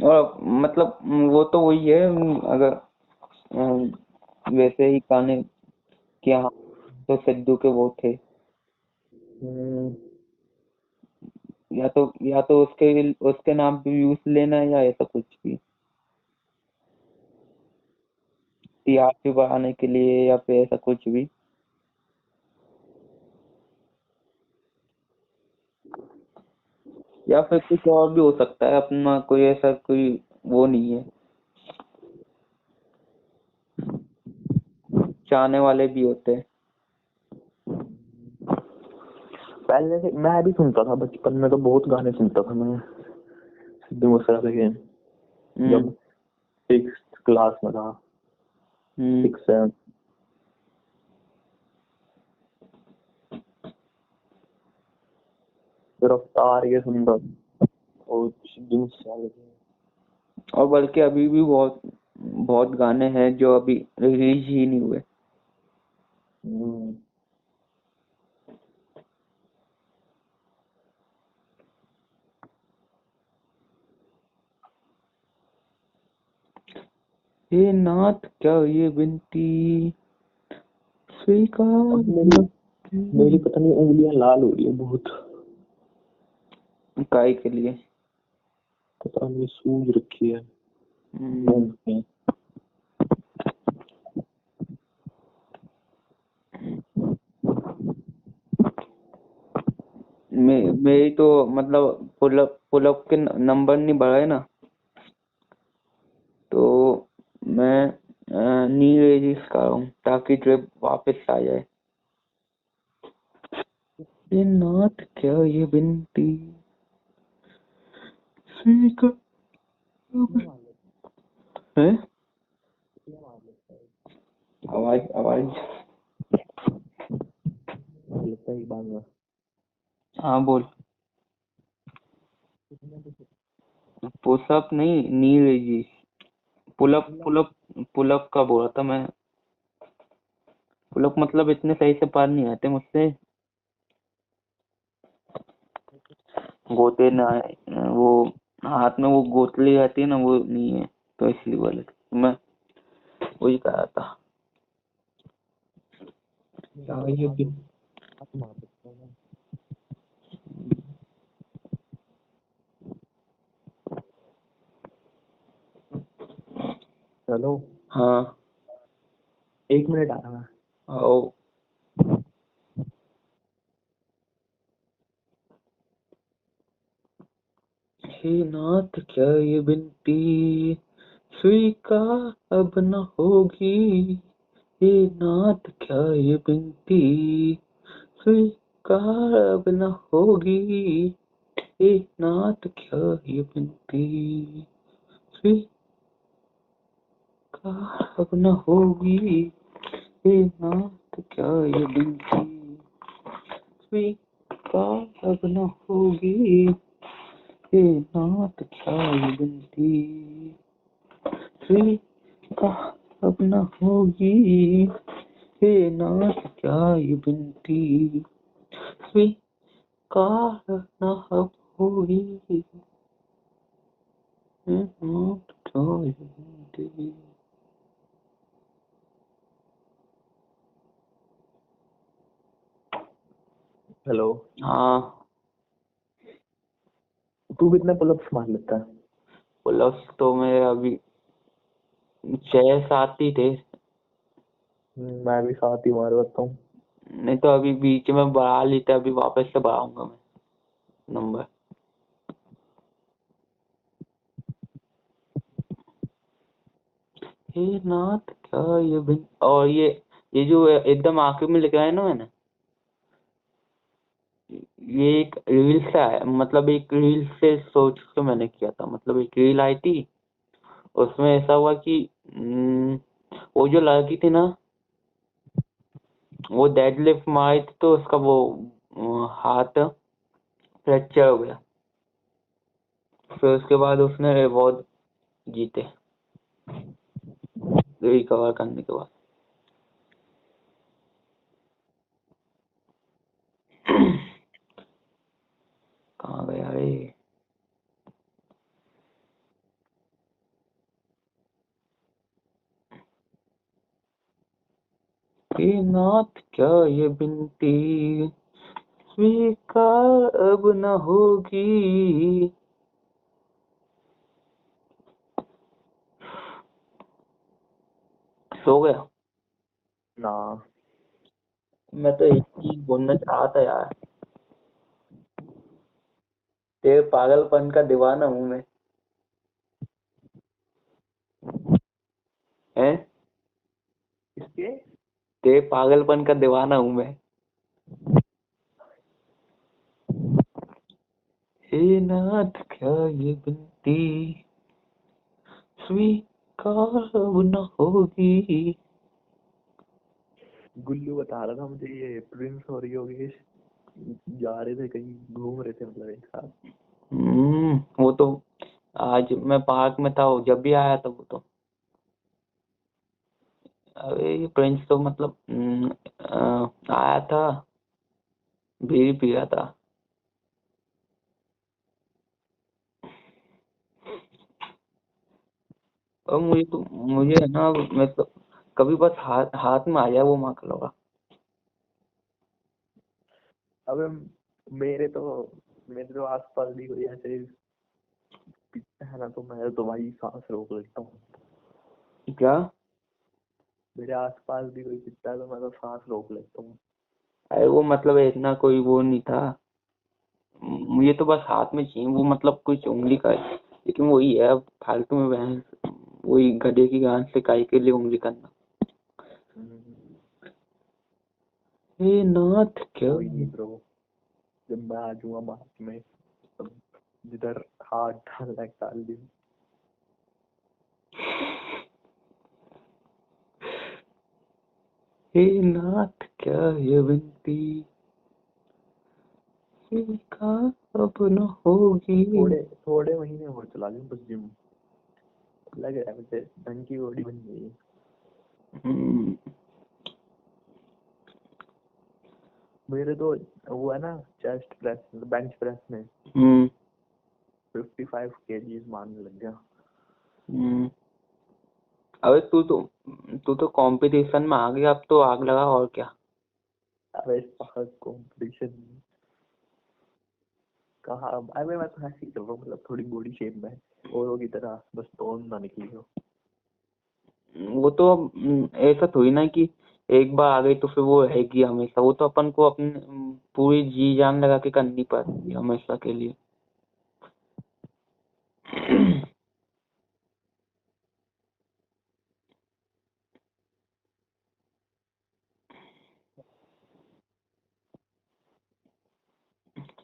और मतलब वो तो वही है, अगर वैसे ही गाने के, हाँ, तो सिद्धू के वो थे, या तो उसके नाम पे व्यूज लेना, या ऐसा कुछ भी, टीआरपी बढ़ाने के लिए, या फिर ऐसा कुछ भी। या फिर कुछ और भी हो सकता है, अपना कोई ऐसा कोई वो नहीं है, चाहने वाले भी होते हैं। पहले से मैं भी सुनता था, बचपन में तो बहुत गाने सुनता था मैं सिद्धू मूसेवाले के, जब 6th क्लास में था, 6-7। रफ्तार ये सुनता और सिद्धू मूसेवाले के। और बल्कि अभी भी बहुत बहुत गाने हैं जो अभी रिलीज ही नहीं हुए। हे नाथ क्या ये विनती स्वीकार। मेरी पता नहीं उंगलियां लाल हो रही है बहुत, काय के लिए? पता नहीं सूज रखी है। मेरी तो मतलब पुल अप के नंबर नहीं बढ़े ना, तो मैं नी रेजिस कर रहा हूँ ताकि ट्रिप वापस आ जाए। हे नाथ क्या ये विनती स्वीकार है। आवाज आवाज हाँ बोल। पुशअप नहीं, नी रेजिस। पुलअप का बोला था मैं। पुलअप मतलब इतने सही से पार नहीं आते मुझसे, गोते ना, वो हाथ में वो गोतली आती है ना, वो नहीं है, तो इसलिए बोले मैं वही कहा था। ये भी चलो हाँ 1 मिनट आ रहा है। आओ। हे नाथ क्या ये विनती स्वीकार अब न होगी। हे नाथ क्या ये विनती स्वीकार अब न होगी। हे नाथ क्या ये विनती स्वीकार अब न होगी। हे नाथ क्या ये विनती स्वीकार अब न होगी। हे नाथ क्या ये विनती स्वीकार अब न होगी। हे नाथ क्या ये विनती स्वीकार न अब होगी। हेलो, हाँ, तू कितने पुलअप्स मार लेता है? पुलअप्स तो मेरे अभी 6-7 ही थे। मैं भी 7 ही मार लेता हूँ। नहीं तो अभी बीच में बढ़ा ली थी, अभी वापस से बढ़ाऊंगा मैं नंबर। हे नाथ क्या ये बिन, और ये जो एकदम आखिर में लिखा है ना मैंने, ये एक रील से आया, मतलब एक रील से सोच के मैंने किया था। मतलब एक रील आई थी, उसमें ऐसा हुआ कि वो जो लड़की थी ना, वो डेडलिफ्ट मारी थी तो उसका वो हाथ फ्रैक्चर हो गया। फिर उसके बाद उसने अवार्ड जीते रिकवर करने के बाद। कहाँ गया रे? हे नाथ क्या ये बिनती स्वीकार अब न होगी। सो गया? ना, मैं तो एक चीज बोलना चाहा था यार, तेरे पागलपन का दीवाना हूँ मैं। हैं? इसके तेरे पागलपन का दीवाना हूँ मैं। हे नाथ क्या ये बिनती स्वीकार अब न होगी। गुल्लू बता रहा था मुझे, ये प्रिंस और योगेश जा रहे थे कहीं, घूम रहे थे मतलब एक साथ। वो तो आज मैं पार्क में था, वो जब भी आया था वो तो, अरे ये प्रिंस तो मतलब आया था, बीड़ी पी रहा था। और मुझे है ना, मैं तो कभी बस हाथ हाथ में आ जाए वो माँ का लगा। अबे मेरे तो आसपास भी कोई ऐसे पीता है ना, तो मैं तो भाई सांस रोक लेता हूँ। क्या? मेरे आसपास भी कोई पीता है तो मैं तो सांस रोक लेता हूँ। अरे वो मतलब इतना कोई वो नहीं था, मुझे तो बस हाथ में चाहिए वो, मतलब कुछ उंगली का है। लेकिन वही है, अब फालतू में बहन, वही गधे की गांड से काई के लिए उंगली करना। हम्म, हे नाथ क्या। कोई नहीं ब्रो, जब मैं आ जाऊंगा मार्च में, तब जिधर हाथ डालना है डाल दियो। हे नाथ क्या ये विनती स्वीकार अब न होगी। थोड़े थोड़े महीने और चला लूँ बस जिम, लग रहा है मुझे ढंग की बॉडी बन गई। हम्म, मेरे तो वो है ना, चेस्ट प्रेस बेंच प्रेस में हम्म, 55 kgs मारने लग गया। हम्म। अबे तू तो कंपटीशन में आ गया, अब तो आग लगा और क्या। अबे कंपटीशन कहाँ, अबे मैं तो ऐसे ही कर रहा हूँ, मतलब थोड़ी बॉडी शेप में औरों की तरह, बस टोन ना निकली हो। वो तो अब, ऐसा थोड़ी ना कि एक बार आ गई तो फिर वो रहेगी हमेशा। वो तो अपन को अपनी पूरी जी जान लगा के करनी पड़ती है हमेशा के लिए।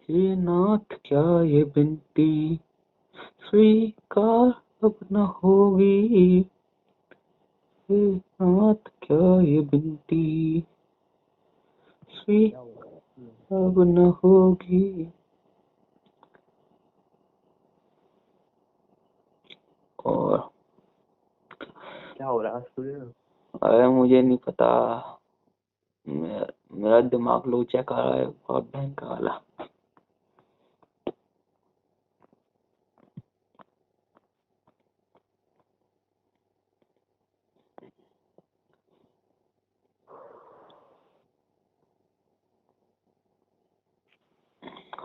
हे नाथ क्या ये बिनती स्वीकार अब न होगी। हे नाथ क्या ये बिनती क्या हो रहा है? स्वीकार अब न होगी। और क्या हो रहा है तुझे? अरे मुझे नहीं पता, मेरा दिमाग लोचा कर रहा है बहुत भयंकर वाला।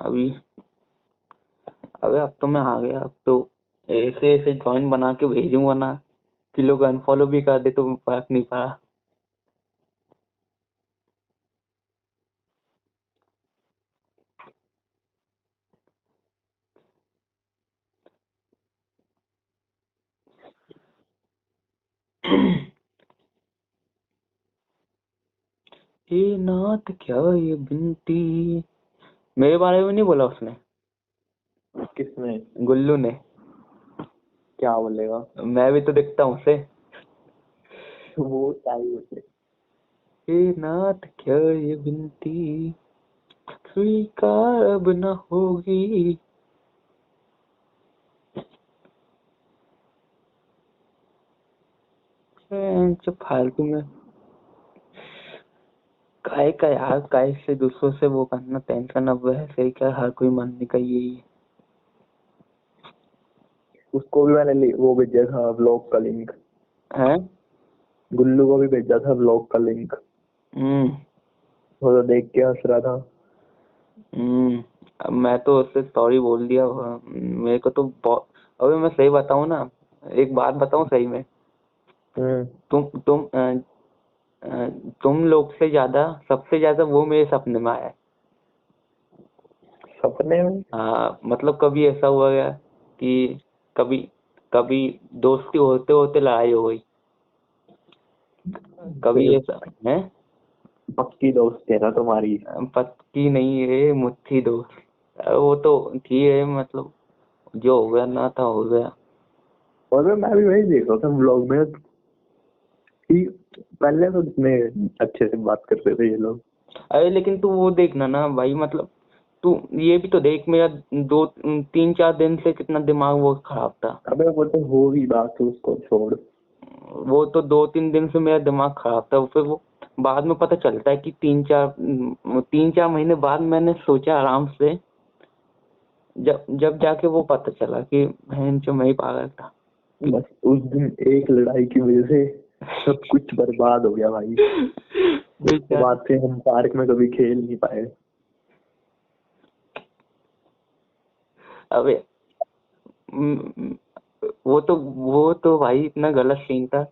अभी अबे अब तो मैं आ गया, अब तो ऐसे ऐसे जॉइन बना के भेजूंगा ना कि लोग अनफॉलो भी कर दे तो फर्क नहीं पड़ा। ए नाथ क्या ये बिनती, मेरे बारे में नहीं बोला उसने, किसने? गुल्लू ने। क्या बोलेगा? मैं भी तो दिखता हूँ उसे। वो चाहिए उसे। ए नाथ क्या ये बिनती स्वीकार अब न होगी। जो फालतू में काय का यार, काय से दूसरों से वो करना टेंशन, अब वैसे ही क्या हर कोई मानने का यही उसको भी मैंने वो भेजा था ब्लॉग का लिंक। है। गुल्लू को भी भेजा था ब्लॉग का लिंक। वो तो देख के हंस रहा था। अब मैं तो उससे सॉरी बोल दिया। मेरे को तो अबे मैं सही बताऊं ना, एक बात बताऊं सही में, तुम तुम लोग से ज्यादा, सबसे ज्यादा वो मेरे सपने में आया है। सपने में? हाँ मतलब कभी ऐसा हुआ गया कि कभी कभी दोस्ती होते होते लड़ाई हो गई, कभी ऐसा है। पक्की दोस्त है ना तुम्हारी? पक्की नहीं है, मुट्ठी दोस्त। वो तो ठीक है, मतलब जो हो गया ना था हो गया। और मैं भी वही देख रहा था ब्लॉग में कि पहले तो कितने अच्छे से बात करते थे ये लोग। अरे लेकिन तू वो देखना ना भाई, मतलब तू ये भी तो देख, मेरा 2 3 4 दिन से कितना दिमाग वो खराब था। अबे वो तो हो ही बात, उसको छोड़। वो तो 2 3 दिन से मेरा दिमाग खराब था, फिर वो बाद में पता चलता है कि 3 4 महीने बाद मैंने सोचा आराम से, जब जब जाके वो पता चला कि बहन जो मैं ही पागल था। बस उस दिन एक लड़ाई की वजह से सब कुछ बर्बाद हो गया भाई। उसके बाद से हम पार्क में कभी खेल नहीं पाए। अबे म, वो तो भाई इतना गलत सीन था।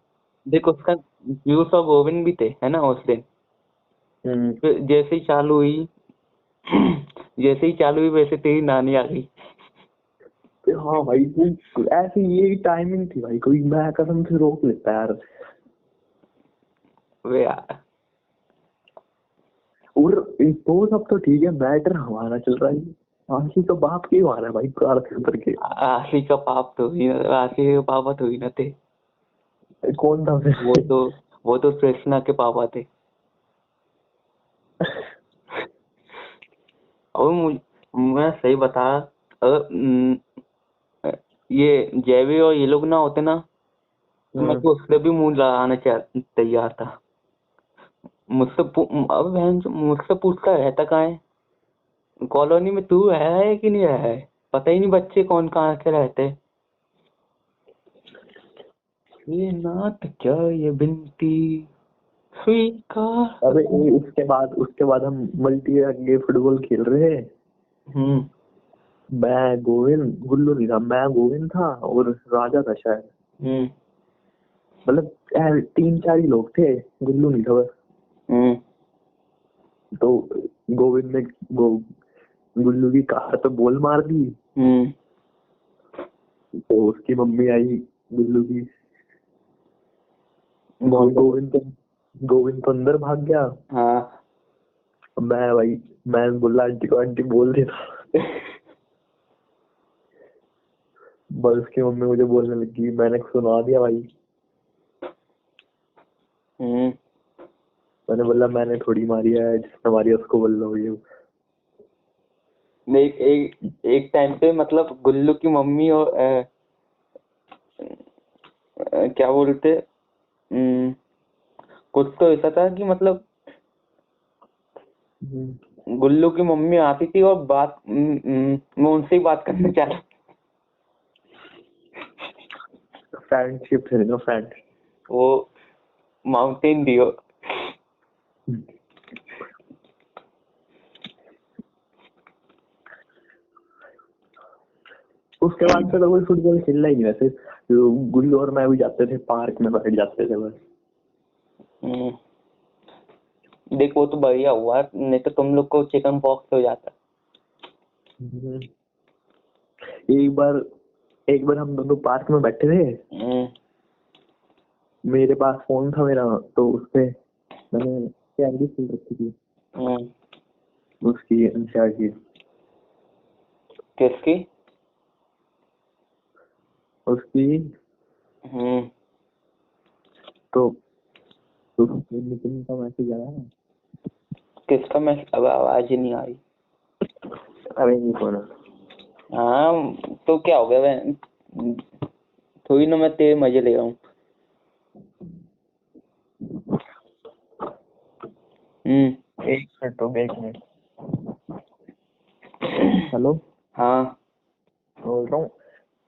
देख उसका पीयूष और गोविंद भी थे है ना उस दिन। फिर जैसे ही चालू हुई जैसे ही चालू हुई वैसे तेरी नानी आ गई। हाँ भाई, वो ऐसी ये टाइमिंग थी भाई, कोई मैं कसम से रोक लेता यार। वे यार और वो सब तो ठीक है, मैटर हमारा चल रहा है। आंसू तो बाप के ही मारा है भाई, कार के उतर के। आशी का पाप तो ही ना, आशी के पापा तो ही ना थे। कौन था फिर? वो तो कृष्णा के पापा थे। और मैं सही बता, अगर ये जयवीर और ये लोग ना होते ना तो मैं तो उससे भी मुंह लगाने तैयार था। अब बहन मुझसे पूछता रहता कहाँ है, कॉलोनी में तू है कि नहीं है, पता ही नहीं बच्चे कौन कहाँ के रहते। ये नाथ क्या ये बिनती स्वीकार। अबे उसके बाद हम मल्टी ये फुटबॉल खेल रहे हैं। मैं गोविंद, गुल्लू नहीं था, मैं गोविंद था और राजा था शायद। मतलब 3 4 ही लोग थे, गुल्लू नहीं था बस। तो गोविंद ने वो गुल्लू की कार पे बॉल मार दी। तो उसकी मम्मी आई गुल्लू की। गोविंद तो अंदर भाग गया। हाँ मैं बोला आंटी को, आंटी बोल देना। बस उसकी मम्मी मुझे बोलने लगी, मैंने सुना दिया भाई। मैंने बोला मैंने थोड़ी मारी है, जिसने मारी है उसको बोल लो ये। नहीं, एक टाइम पे मतलब गुल्लू की मम्मी और क्या बोलते, कुछ तो ऐसा था कि मतलब गुल्लू की मम्मी आती थी और मैं उनसे ही बात करना चाहता। फ्रेंडशिप है ना, फ्रेंड। वो माउंटेन डियो। उसके बाद से तो कोई फुटबॉल खेलना ही नहीं वैसे। गुल्लू और मैं भी जाते थे पार्क में, बैठ जाते थे बस। देखो तो बढ़िया हुआ, नहीं तो तुम लोग को चिकन पॉक्स हो जाता। एक बार हम दोनों पार्क में बैठे थे, मेरे पास फोन था मेरा, तो उसपे मैंने आईडी खोल रखी थी उसकी, अंशा की। किसकी? उसकी। तो नितिन का मैसेज आया। किसका मैसेज? अब आवाज ही नहीं आई। अरे नहीं फोन। हाँ तो क्या हो गया, मैं थोड़ी ना मैं तेरे मजे ले रहा हूँ। एक मिनट हो गया, 1 मिनट। हेलो। हाँ बोल रहा हूँ,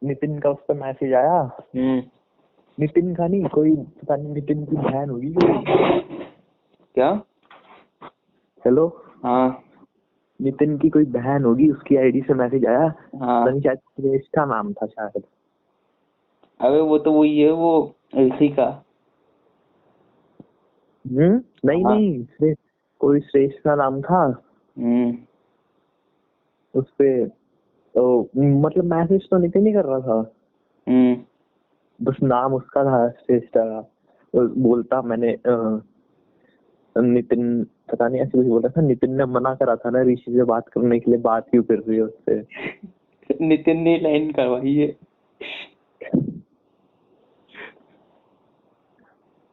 नितिन का उस पर मैसेज आया। नितिन का नहीं, कोई पता नहीं, नितिन की बहन होगी कोई। क्या? हेलो। हाँ नितिन की कोई बहन होगी, उसकी आईडी से मैसेज आया। हाँ। पता नहीं, शायद श्रेष्ठा नाम था शायद। अबे वो तो वही है, वो इसी का। नहीं हाँ। नहीं, कोई श्रेष्ठा नाम था उसपे। तो मतलब मैसेज तो नितिन ही कर रहा था, बस नाम उसका था श्रेष्ठा का। तो बोलता मैंने नितिन, पता नहीं ऐसे कुछ बोला था। नितिन ने मना करा था ना ऋषि से बात करने के लिए, बात क्यों कर रही है उससे। नितिन ने लाइन करवाई है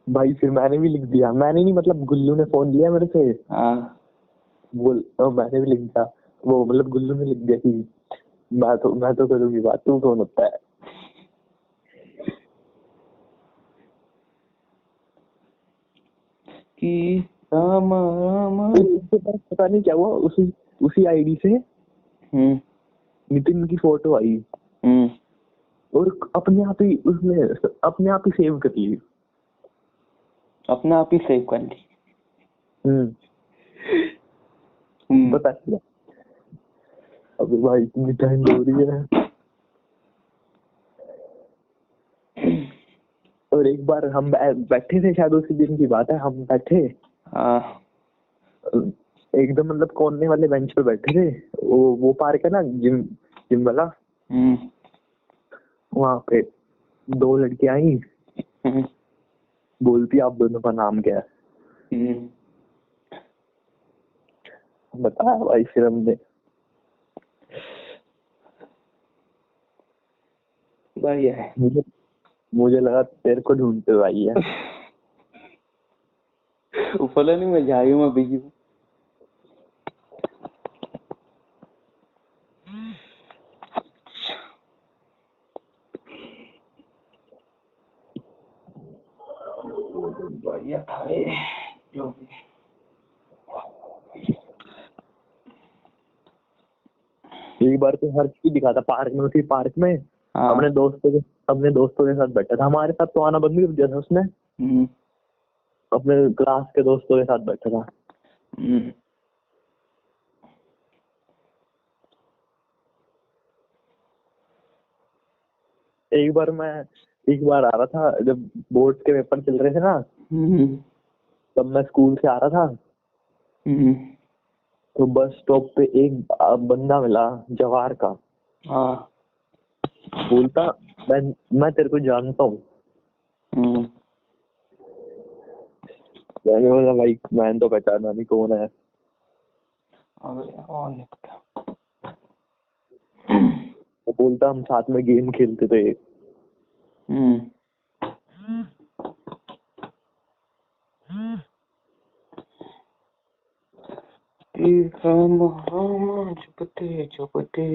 भाई फिर मैंने भी लिख दिया। मैंने नहीं, मतलब गुल्लू ने फोन लिया मेरे से। हाँ। मैंने भी लिख दिया। वो मतलब गुल्लू ने लिख दिया कि मैं तो करूंगी बात, तू कौन होता है। कि रामा रामा। पता नहीं क्या हुआ, उसी आईडी से नितिन की फोटो आई और अपने आप ही उसने अपने आप ही सेव कर ली। अपने आप ही सेव कर ली। बता क्या। अबे भाई इतनी टाइम हो रही है। और एक बार हम बैठे थे, शायद उसी दिन की बात है, हम बैठे एकदम मतलब कोने वाले बेंच पे बैठे थे। वो पार्क है ना, जिम वाला। वहां पे 2 लड़कियां आई, बोलती आप दोनों का नाम क्या है। बताया भाई फिर हमने। बढ़िया है। मुझे लगा तेरे को ढूंढते हुए आई है। ऊपर नहीं, मैं जा रही हूँ, मैं बिजी हूँ। बढ़िया था जो भी। एक बार तो हर चीज दिखा था पार्क में, उसी पार्क में। अपने दोस्तों के साथ बैठा था। हमारे साथ तो आना बंद कर दिया था उसने। अपने क्लास के दोस्तों के साथ बैठा था। एक बार आ रहा था जब बोर्ड के पेपर चल रहे थे ना, तब मैं स्कूल से आ रहा था। तो बस स्टॉप पे एक बंदा मिला जवाहर का। बोलता मैं तेरे को जानता हूँ। मैंने बोला भाई मैंने तो पहचाना नहीं कौन है। वो बोलता हम साथ में गेम खेलते थे। चुपते चुपते।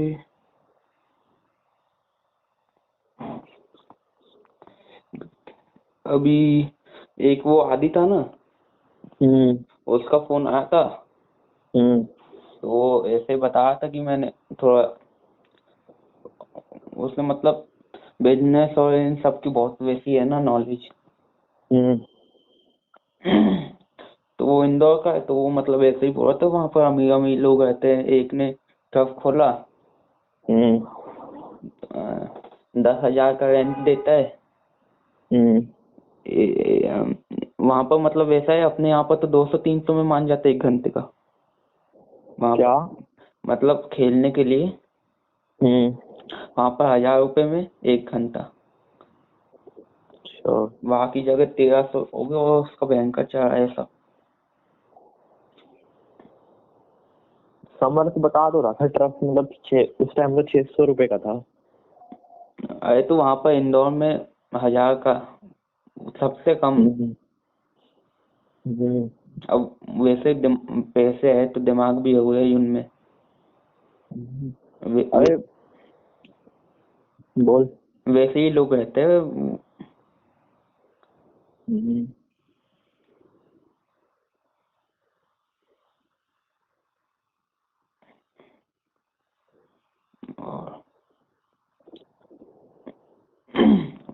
अभी एक वो आदि था ना, उसका फोन आया था। तो वो ऐसे बता रहा था कि मैंने थोड़ा, उसने मतलब बिजनेस और इन सब की बहुत वैसी है ना नॉलेज। तो वो इंदौर का है, तो वो मतलब ऐसे ही बोला था, वहां पर अमीर अमीर लोग रहते हैं, एक ने टफ खोला। 10,000 का रेंट देता है। वहां पर मतलब वैसा है, अपने यहाँ पर तो 200-300 में मान जाते 1 घंटे का। वहां क्या? मतलब खेलने के लिए वहां पर 1,000 रुपए में 1 घंटा। अच्छा, वहां की जगह 1300 हो गया, और उसका भयंकर चार्ज है सब। समर तो बता दो रहा था, ट्रक मतलब उस टाइम तो 600 रुपए का था। अरे तो वहां पर इंदौर में 1,000 का सबसे कम। अब वैसे पैसे है तो दिमाग भी हो गया उनमें। अरे बोल। वैसे ही लोग रहते हैं। और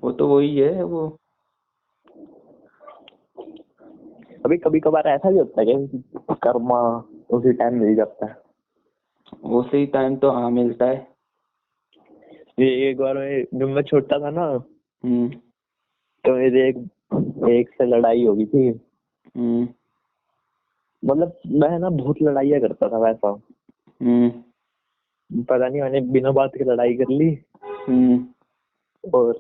वो तो वही है वो। अभी कभी कभार ऐसा भी होता है कि कर्मा उसी टाइम मिल जाता है। उसी टाइम तो हाँ मिलता है। ये एक बार जब मैं छोटा था ना, हम्म तो मेरे एक से लड़ाई हो गई थी। हम्म मतलब मैं ना बहुत लड़ाइयाँ करता था वैसा। हम्म पता नहीं मैंने बिना बात के लड़ाई कर ली, और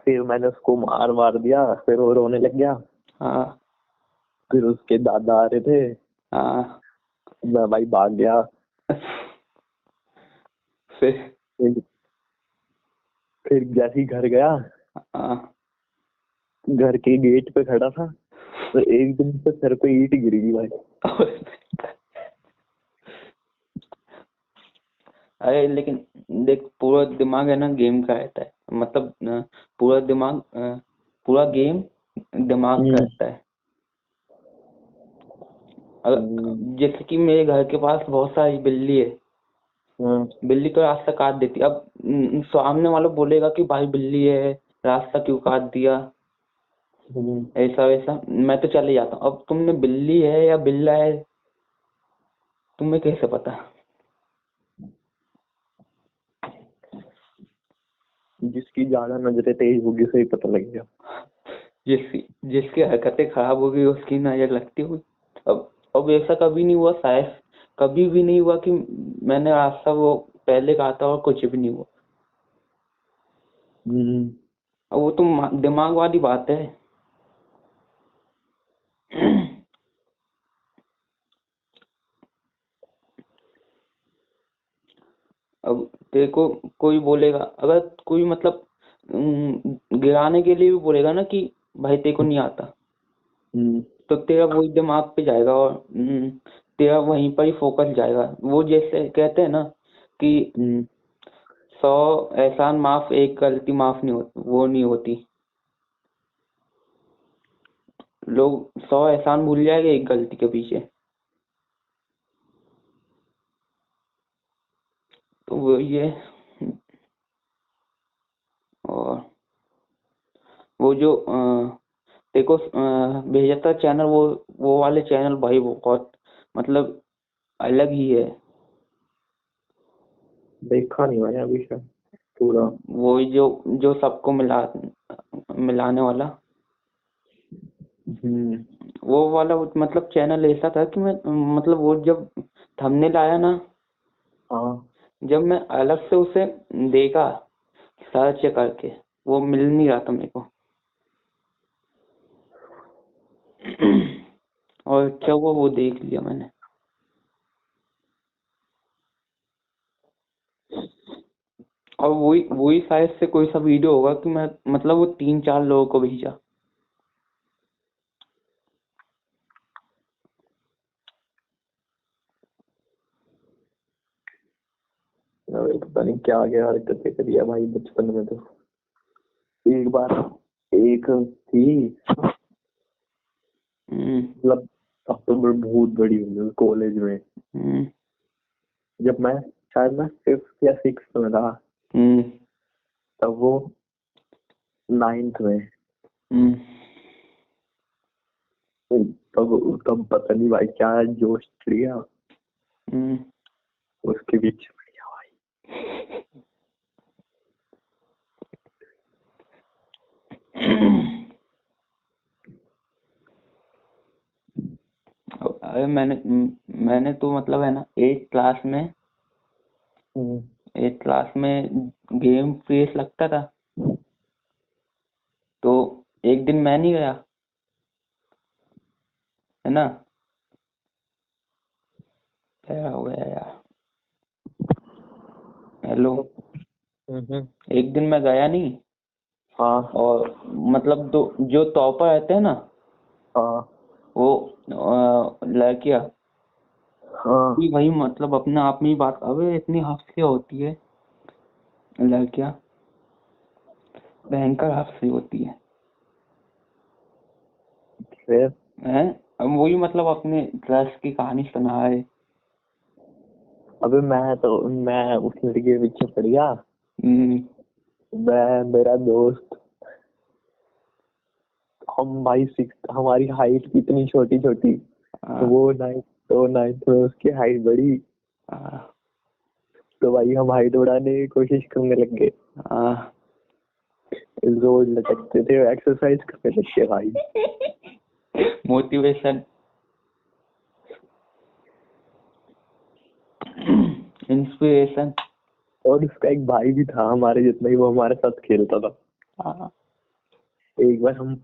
फिर मैंने उसको मार दिया, फिर वो रोने लग गया। हाँ फिर उसके दादा आ रहे थे, हाँ। मैं भाई भाग गया। फिर फिर फिर जैसे ही घर गया, हाँ। घर के गेट पे खड़ा था, तो एकदम से सर पे ईंट गिर गई भाई। अरे लेकिन देख, पूरा दिमाग है ना गेम का रहता है, मतलब पूरा दिमाग पूरा गेम दिमाग का रहता है। अगर जैसे कि मेरे घर के पास बहुत सारी बिल्ली है, बिल्ली तो रास्ता काट देती। अब सामने वाला बोलेगा कि भाई बिल्ली है, रास्ता क्यों काट दिया, ऐसा वैसा, मैं तो चले जाता हूँ। अब तुमने बिल्ली है या बिल्ला है, तुम्हें कैसे पता? जिसकी ज्यादा नजरें तेज होगी उसे ही पता लगेगा। जिसकी हरकतें खराब होगी उसकी नजर लगती हुई। अब ऐसा कभी नहीं हुआ, शायद कभी भी नहीं हुआ कि मैंने रास्ता वो पहले कहा था और कुछ भी नहीं हुआ। अब वो तो दिमाग वाली बात है। अब देखो, कोई बोलेगा, अगर कोई मतलब गिराने के लिए भी बोलेगा ना कि भाई तेरे को नहीं आता, तो तेरा वही दिमाग पे जाएगा, और तेरा वहीं पर ही फोकस जाएगा। वो जैसे कहते हैं ना कि 100 एहसान माफ, एक गलती माफ नहीं होती, वो नहीं होती। लोग 100 एहसान भूल जाएंगे एक गलती के पीछे। तो वो ये, और वो जो देखो भेजा था चैनल, वो वाले चैनल भाई वो बहुत मतलब अलग ही है। देखा नहीं मैंने अभी तक पूरा। वो जो जो सबको मिलाने वाला, वो वाला मतलब चैनल ऐसा था कि मैं मतलब वो जब थंबनेल आया ना, हाँ। जब मैं अलग से उसे देखा सर्च करके, वो मिल नहीं रहा था मेरे को। और अच्छा हुआ वो देख लिया मैंने। और वही वही शायद से कोई सा वीडियो होगा कि मैं मतलब वो 3-4 लोगों को भेजा। अरे पता नहीं क्या क्या हरकतें करी है भाई बचपन में तो। एक बार एक थी, मतलब अब तो बहुत बड़ी हुई कॉलेज में। जब मैं शायद मैं 5th या 6th में था, तब वो 9th में। तब पता नहीं भाई क्या जोश लिया, उसके बीच में गया भाई। अरे मैंने तो मतलब है ना 8 क्लास में हम्म, 8 क्लास में गेम पीरियड लगता था, तो एक दिन मैं नहीं गया, है ना। क्या हो गया यार, हेलो। हम्म, एक दिन मैं गया नहीं, हाँ और मतलब जो टॉपर रहते हैं ना, हाँ वो लड़कियां, हाँ। वही मतलब अपने आप में ही बात, अबे इतनी हास्य होती है लड़कियां, भयंकर हास्य होती है। फिर हैं, अब वही मतलब अपने क्रश की कहानी सुनाए। अबे मैं उस लड़के के पीछे पड़ गया। हम्म, मैं, मेरा दोस्त, हम भाई 6, हमारी हाइट कितनी छोटी छोटी। हाँ, वो नाइन्थ में उसकी हाइट बढ़ी। हाँ, तो भाई हम हाइट बढ़ाने की कोशिश करने लग गए। हाँ। रोज लटकते थे, एक्सरसाइज करने लग गए भाई। Motivation, inspiration. और उसका एक भाई भी था हमारे जितना ही, वो हमारे साथ खेलता था। हाँ। एक बार हम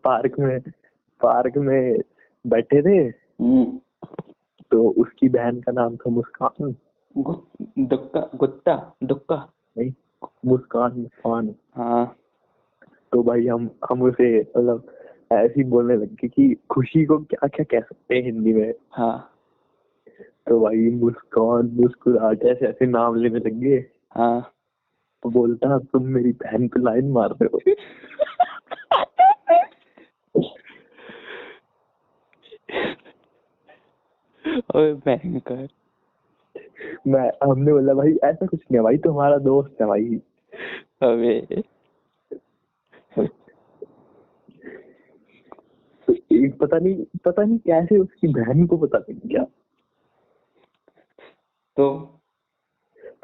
पार्क में बैठे थे। हम्म, तो उसकी बहन का नाम था मुस्कान। गुत्ता दुक्का। नहीं, मुस्कान, मुस्कान। हाँ, तो भाई हम उसे मतलब ऐसे ही बोलने लगे कि खुशी को क्या क्या कह सकते हैं हिंदी में। हाँ, तो भाई मुस्कान, मुस्कुराहट, ऐसे ऐसे नाम लेने लग गए। हाँ। तो बोलता तुम मेरी बहन पे लाइन मार रहे हो। ओए भयंकर। हमने बोला भाई ऐसा कुछ नहीं है भाई, तुम्हारा दोस्त है भाई। अबे, तो एक पता नहीं कैसे उसकी बहन को पता लग गया। तो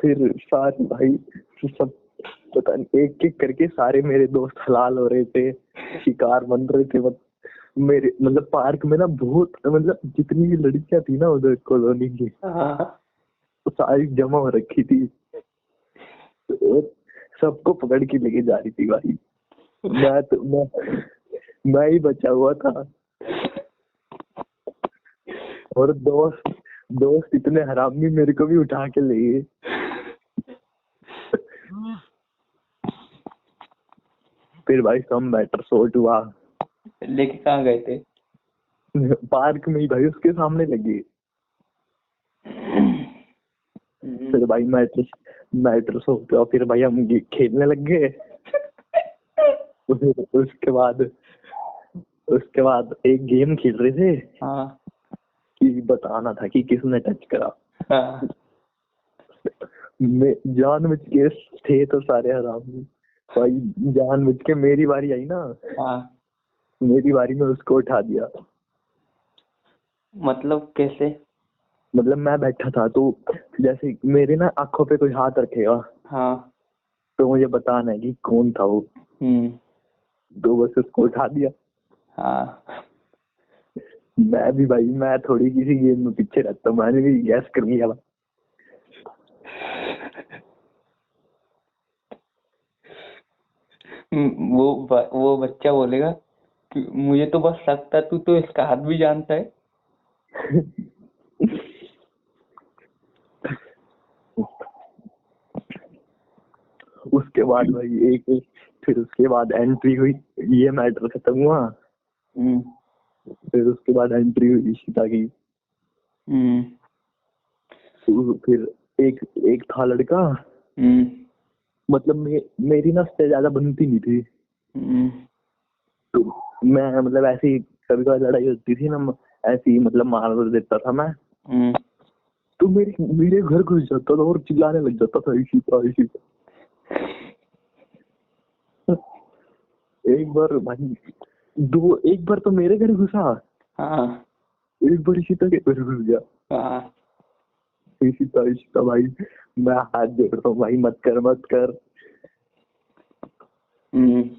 फिर सारे भाई, सब पता नहीं एक एक करके सारे मेरे दोस्त हलाल हो रहे थे, शिकार बन रहे थे। मेरे मतलब पार्क में ना बहुत, मतलब जितनी भी लड़कियां थी ना उधर कॉलोनी की, हाँ, वो सारी जमा हो रखी थी। और सबको पकड़ के लेके जा रही थी भाई। मैं ही बचा हुआ था। और दोस्त दोस्त इतने हरामी, मेरे को भी उठा के ले गए। फिर भाई सब मैटर सॉर्ट हुआ। लेके कहाँ गए थे? पार्क में ही भाई, उसके सामने लगी। फिर भाई मैटर सॉर्ट हुआ। फिर भाई हम खेलने लग गए। उसके बाद उसके बाद एक गेम खेल रहे थे हाँ, कि बताना था कि किसने टच करा। हाँ, मैं जानबूझ के थे तो सारे हरामी भाई, जानबूझ के मेरी बारी आई ना, हाँ। मेरी बारी में उसको उठा दिया। मतलब कैसे? मतलब मैं बैठा था, तो जैसे मेरे ना आंखों पे कोई हाथ रखेगा, हाँ। तो मुझे बताना है कि कौन था वो। हम्म। तो बस उसको उठा दिया। हाँ। मैं भी भाई, मैं थोड़ी किसी गेम में पीछे रहता हूँ, मैंने भी गैस कर लिया भाई। वो बच्चा बोलेगा कि मुझे तो बस शक था, तू तो इसका हाथ भी जानता है। उसके बाद भाई फिर उसके बाद एंट्री हुई, ये मैटर खत्म हुआ। हम्म। फिर उसके बाद एंट्री हुई इशिता की। हम्म। तो फिर एक एक था लड़का, हम्म। मतलब मेरी ना उससे ज्यादा बनती नहीं थी। हम्म। तो मैं मतलब ऐसी कभी कभी लड़ाई होती थी ना, ऐसी मतलब मार देता था मैं। हम्म। तो मेरे मेरे घर घुस जाता था और चिल्लाने लग जाता था इशिता इशिता। एक बार भाई, एक बार तो मेरे घर घुसा, हाँ, एक बार इशिता के घर घुस गया। हाँ। इशिता इशिता भाई, मैं हाथ जोड़ता हूँ भाई, मत कर मत कर।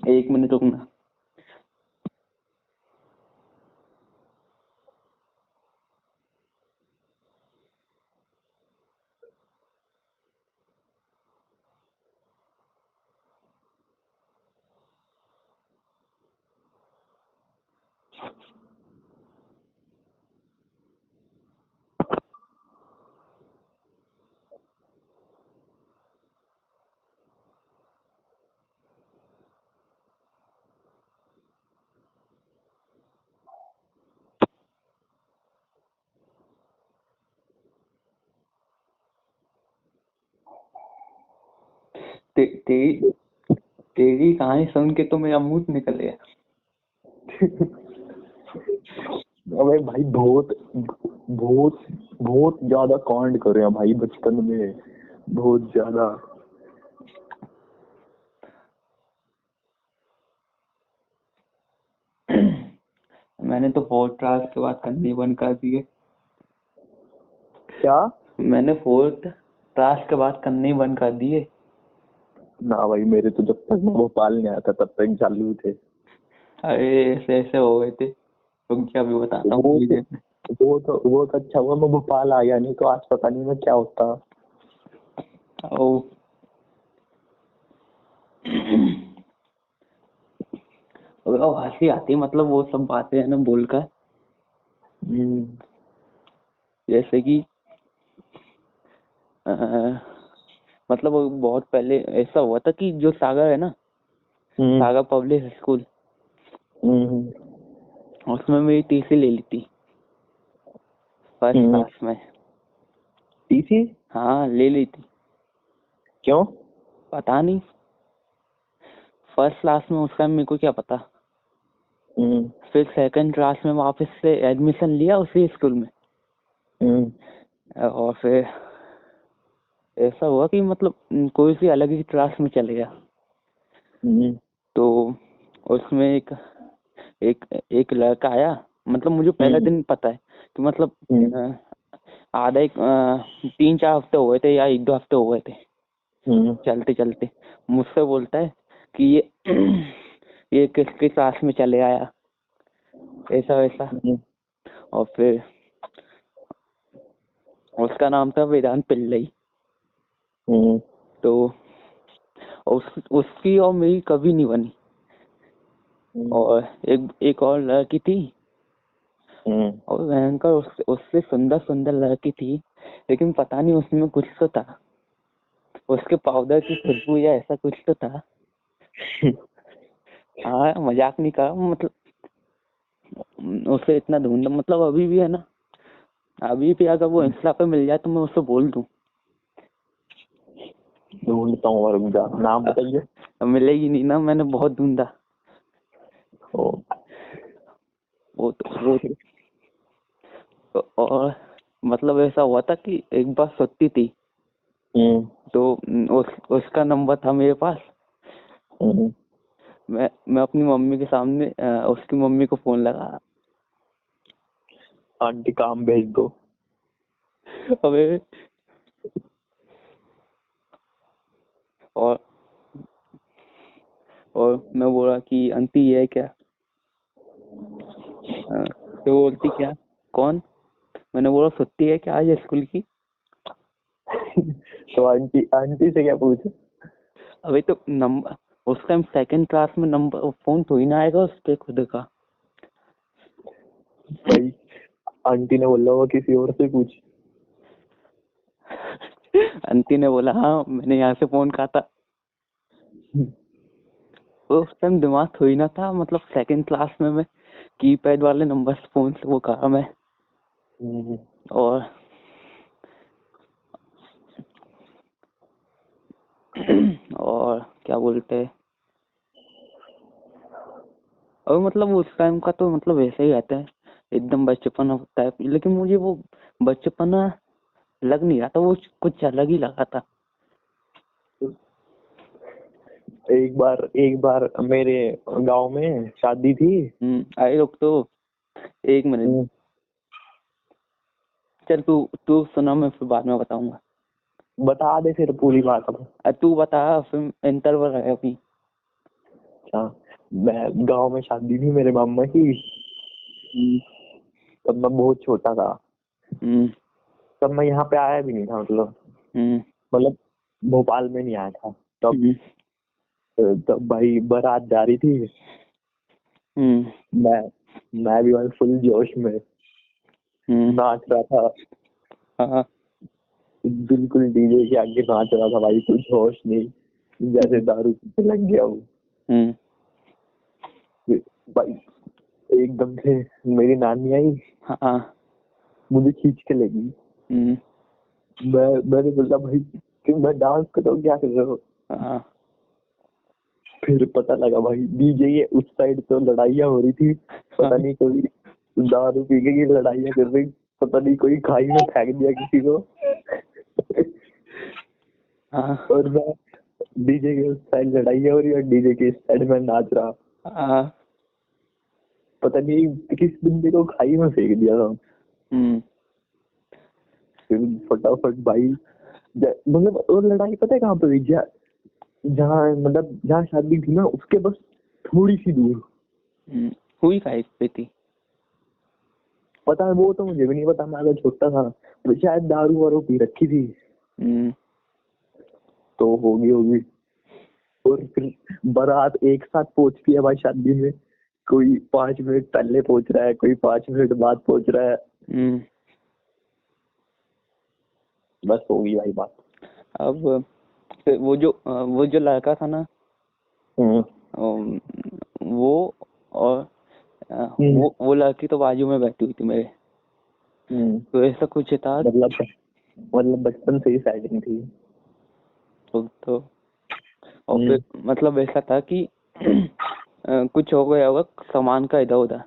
1 मिनट रुकना। तेरी तेरी कहानी सुन के तो मेरा मुंह निकल गया। अबे भाई बहुत बहुत बहुत ज्यादा कांड करे हैं भाई बचपन में, बहुत ज्यादा। मैंने तो फोर्थ क्लास के बाद करनी बंद कर दिए। क्या? मैंने फोर्थ क्लास के बाद करने बंद कर दिए। ना भाई, मेरे तो जब तक मैं भोपाल नहीं आया था तब तक चालू थे। अरे ऐसे ऐसे हो गए थे, तुम क्या भी बताता हूँ वो मुझे। वो तो अच्छा हुआ मैं भोपाल आ गया, नहीं तो आज पता नहीं मैं क्या होता। ओ हंसी आती है, मतलब वो सब बातें है ना बोलकर। जैसे कि मतलब वो बहुत पहले ऐसा हुआ था कि जो सागर है ना, सागर पब्लिक स्कूल, उसमें मेरी टीसी ले ली थी फर्स्ट क्लास में। टीसी? हाँ ले ली थी। क्यों? पता नहीं, फर्स्ट क्लास में उस टाइम मेरे को क्या पता। फिर सेकंड क्लास में वापस से एडमिशन लिया उसी स्कूल में। और फिर ऐसा हुआ कि मतलब कोई सी अलग ही क्लास में चले गया। तो उसमें एक एक एक लड़का आया, मतलब मुझे पहले दिन पता है कि मतलब आधा एक 3-4 हफ्ते हुए थे या 1-2 हफ्ते हुए थे चलते चलते। मुझसे बोलता है कि ये किसकी क्लास में चले आया, ऐसा वैसा। और फिर उसका नाम था वेदांत पिल्लई। तो उसकी और मेरी कभी नहीं बनी। और एक और लड़की थी, और भयंकर उससे सुंदर सुंदर लड़की थी, लेकिन पता नहीं उसमें कुछ तो था, उसके पाउडर की खुशबू या ऐसा कुछ तो था। हाँ मजाक नहीं कर, मतलब उसे इतना ढूंढा, मतलब अभी भी है ना, अभी भी अगर वो इंस्टा पे मिल जाए तो मैं उससे बोल दूं। ढूंढता हूँ, और नाम बताइए। मिलेगी नहीं ना, मैंने बहुत ढूंढा। वो और मतलब ऐसा हुआ था कि एक बार सोती थी, तो उसका नंबर था मेरे पास। मैं अपनी मम्मी के सामने उसकी मम्मी को फोन लगा, आंटी काम भेज दो। अबे और मैं बोला कि आंटी ये है क्या? तो बोलती क्या, कौन? मैंने बोला सुत्ती है क्या आज स्कूल की? तो आंटी से क्या पूछे? अबे तो नंबर, उस टाइम सेकंड क्लास में नंबर फोन थोड़ी ना आएगा उसके खुद का। भाई आंटी ने बोला होगा किसी और से पूछ। आंटी ने बोला हाँ मैंने यहाँ से फोन कहा था। तो उस टाइम दिमाग थोड़ी ना था, मतलब सेकंड क्लास में मैं कीपैड वाले नंबर फोन से वो कहा मैं। और और क्या बोलते हैं, और मतलब उस टाइम का तो मतलब ऐसा ही रहता है, एकदम बचपना होता है, लेकिन मुझे वो बचपना लग नहीं रहा था, वो कुछ अलग ही लगा था। एक बार मेरे गांव में शादी थी। अरे रुक तो 1 मिनट। चल तू तू सुना, मैं फिर बाद में बताऊंगा। बता दे फिर पूरी बात अब। तू बता, फिर इंटरवल है अभी। अच्छा, मैं गांव में शादी थी मेरे मामा की। तब मैं बहुत छोटा था। तब मैं यहाँ पे आया भी नहीं था, मतलब भोपाल में नहीं आया था तब। तब भाई बारात जा रही थी। मैं भी भाई फुल जोश में नाच रहा था। हाँ बिल्कुल डीजे के आगे नाच रहा था भाई, कुछ होश नहीं, जैसे दारू पीने लग गया हूँ। भाई एकदम से मेरी नानी आई, हाँ मुझे खींच के लेगी। मैंने बोला भाई कि मैं डांस कर रहा हूँ, क्या कर रहे हो? हाँ फिर पता लगा भाई डीजे ये उस साइड तो लड़ाइयाँ हो रही थी, पता नहीं कोई दारू पी के ये लड़ाइयाँ कर रही, पता नहीं कोई खाई में फेंक दिया किसी को। हाँ और मैं डीजे के उस साइड लड़ाइयाँ हो रही और डीजे के इस साइड में नाच रहा, हाँ। पता नहीं किस बंदे को खाई में फेंक दिया था। फिर फटाफट भाई मतलब और लड़ाई पता है कहाँ पे हुई, जहाँ मतलब जहाँ शादी थी ना उसके बस थोड़ी सी दूर। हुई का पे थी? पता है वो तो मुझे भी नहीं पता, मैं अगर छोटा था तो शायद दारू वारू पी रखी थी तो होगी। और फिर बारात एक साथ पहुंचती है भाई शादी में, कोई 5 मिनट पहले पहुंच रहा है, कोई 5 मिनट बाद पहुंच रहा है। बस होगी भाई बात। अब फिर वो जो लड़का था ना, वो और वो लड़की तो बाजू में बैठी हुई थी मेरे। तो ऐसा कुछ था मतलब बचपन से ही सेटिंग थी। तो और फिर मतलब ऐसा था कि कुछ हो गया होगा सामान का इधर उधर,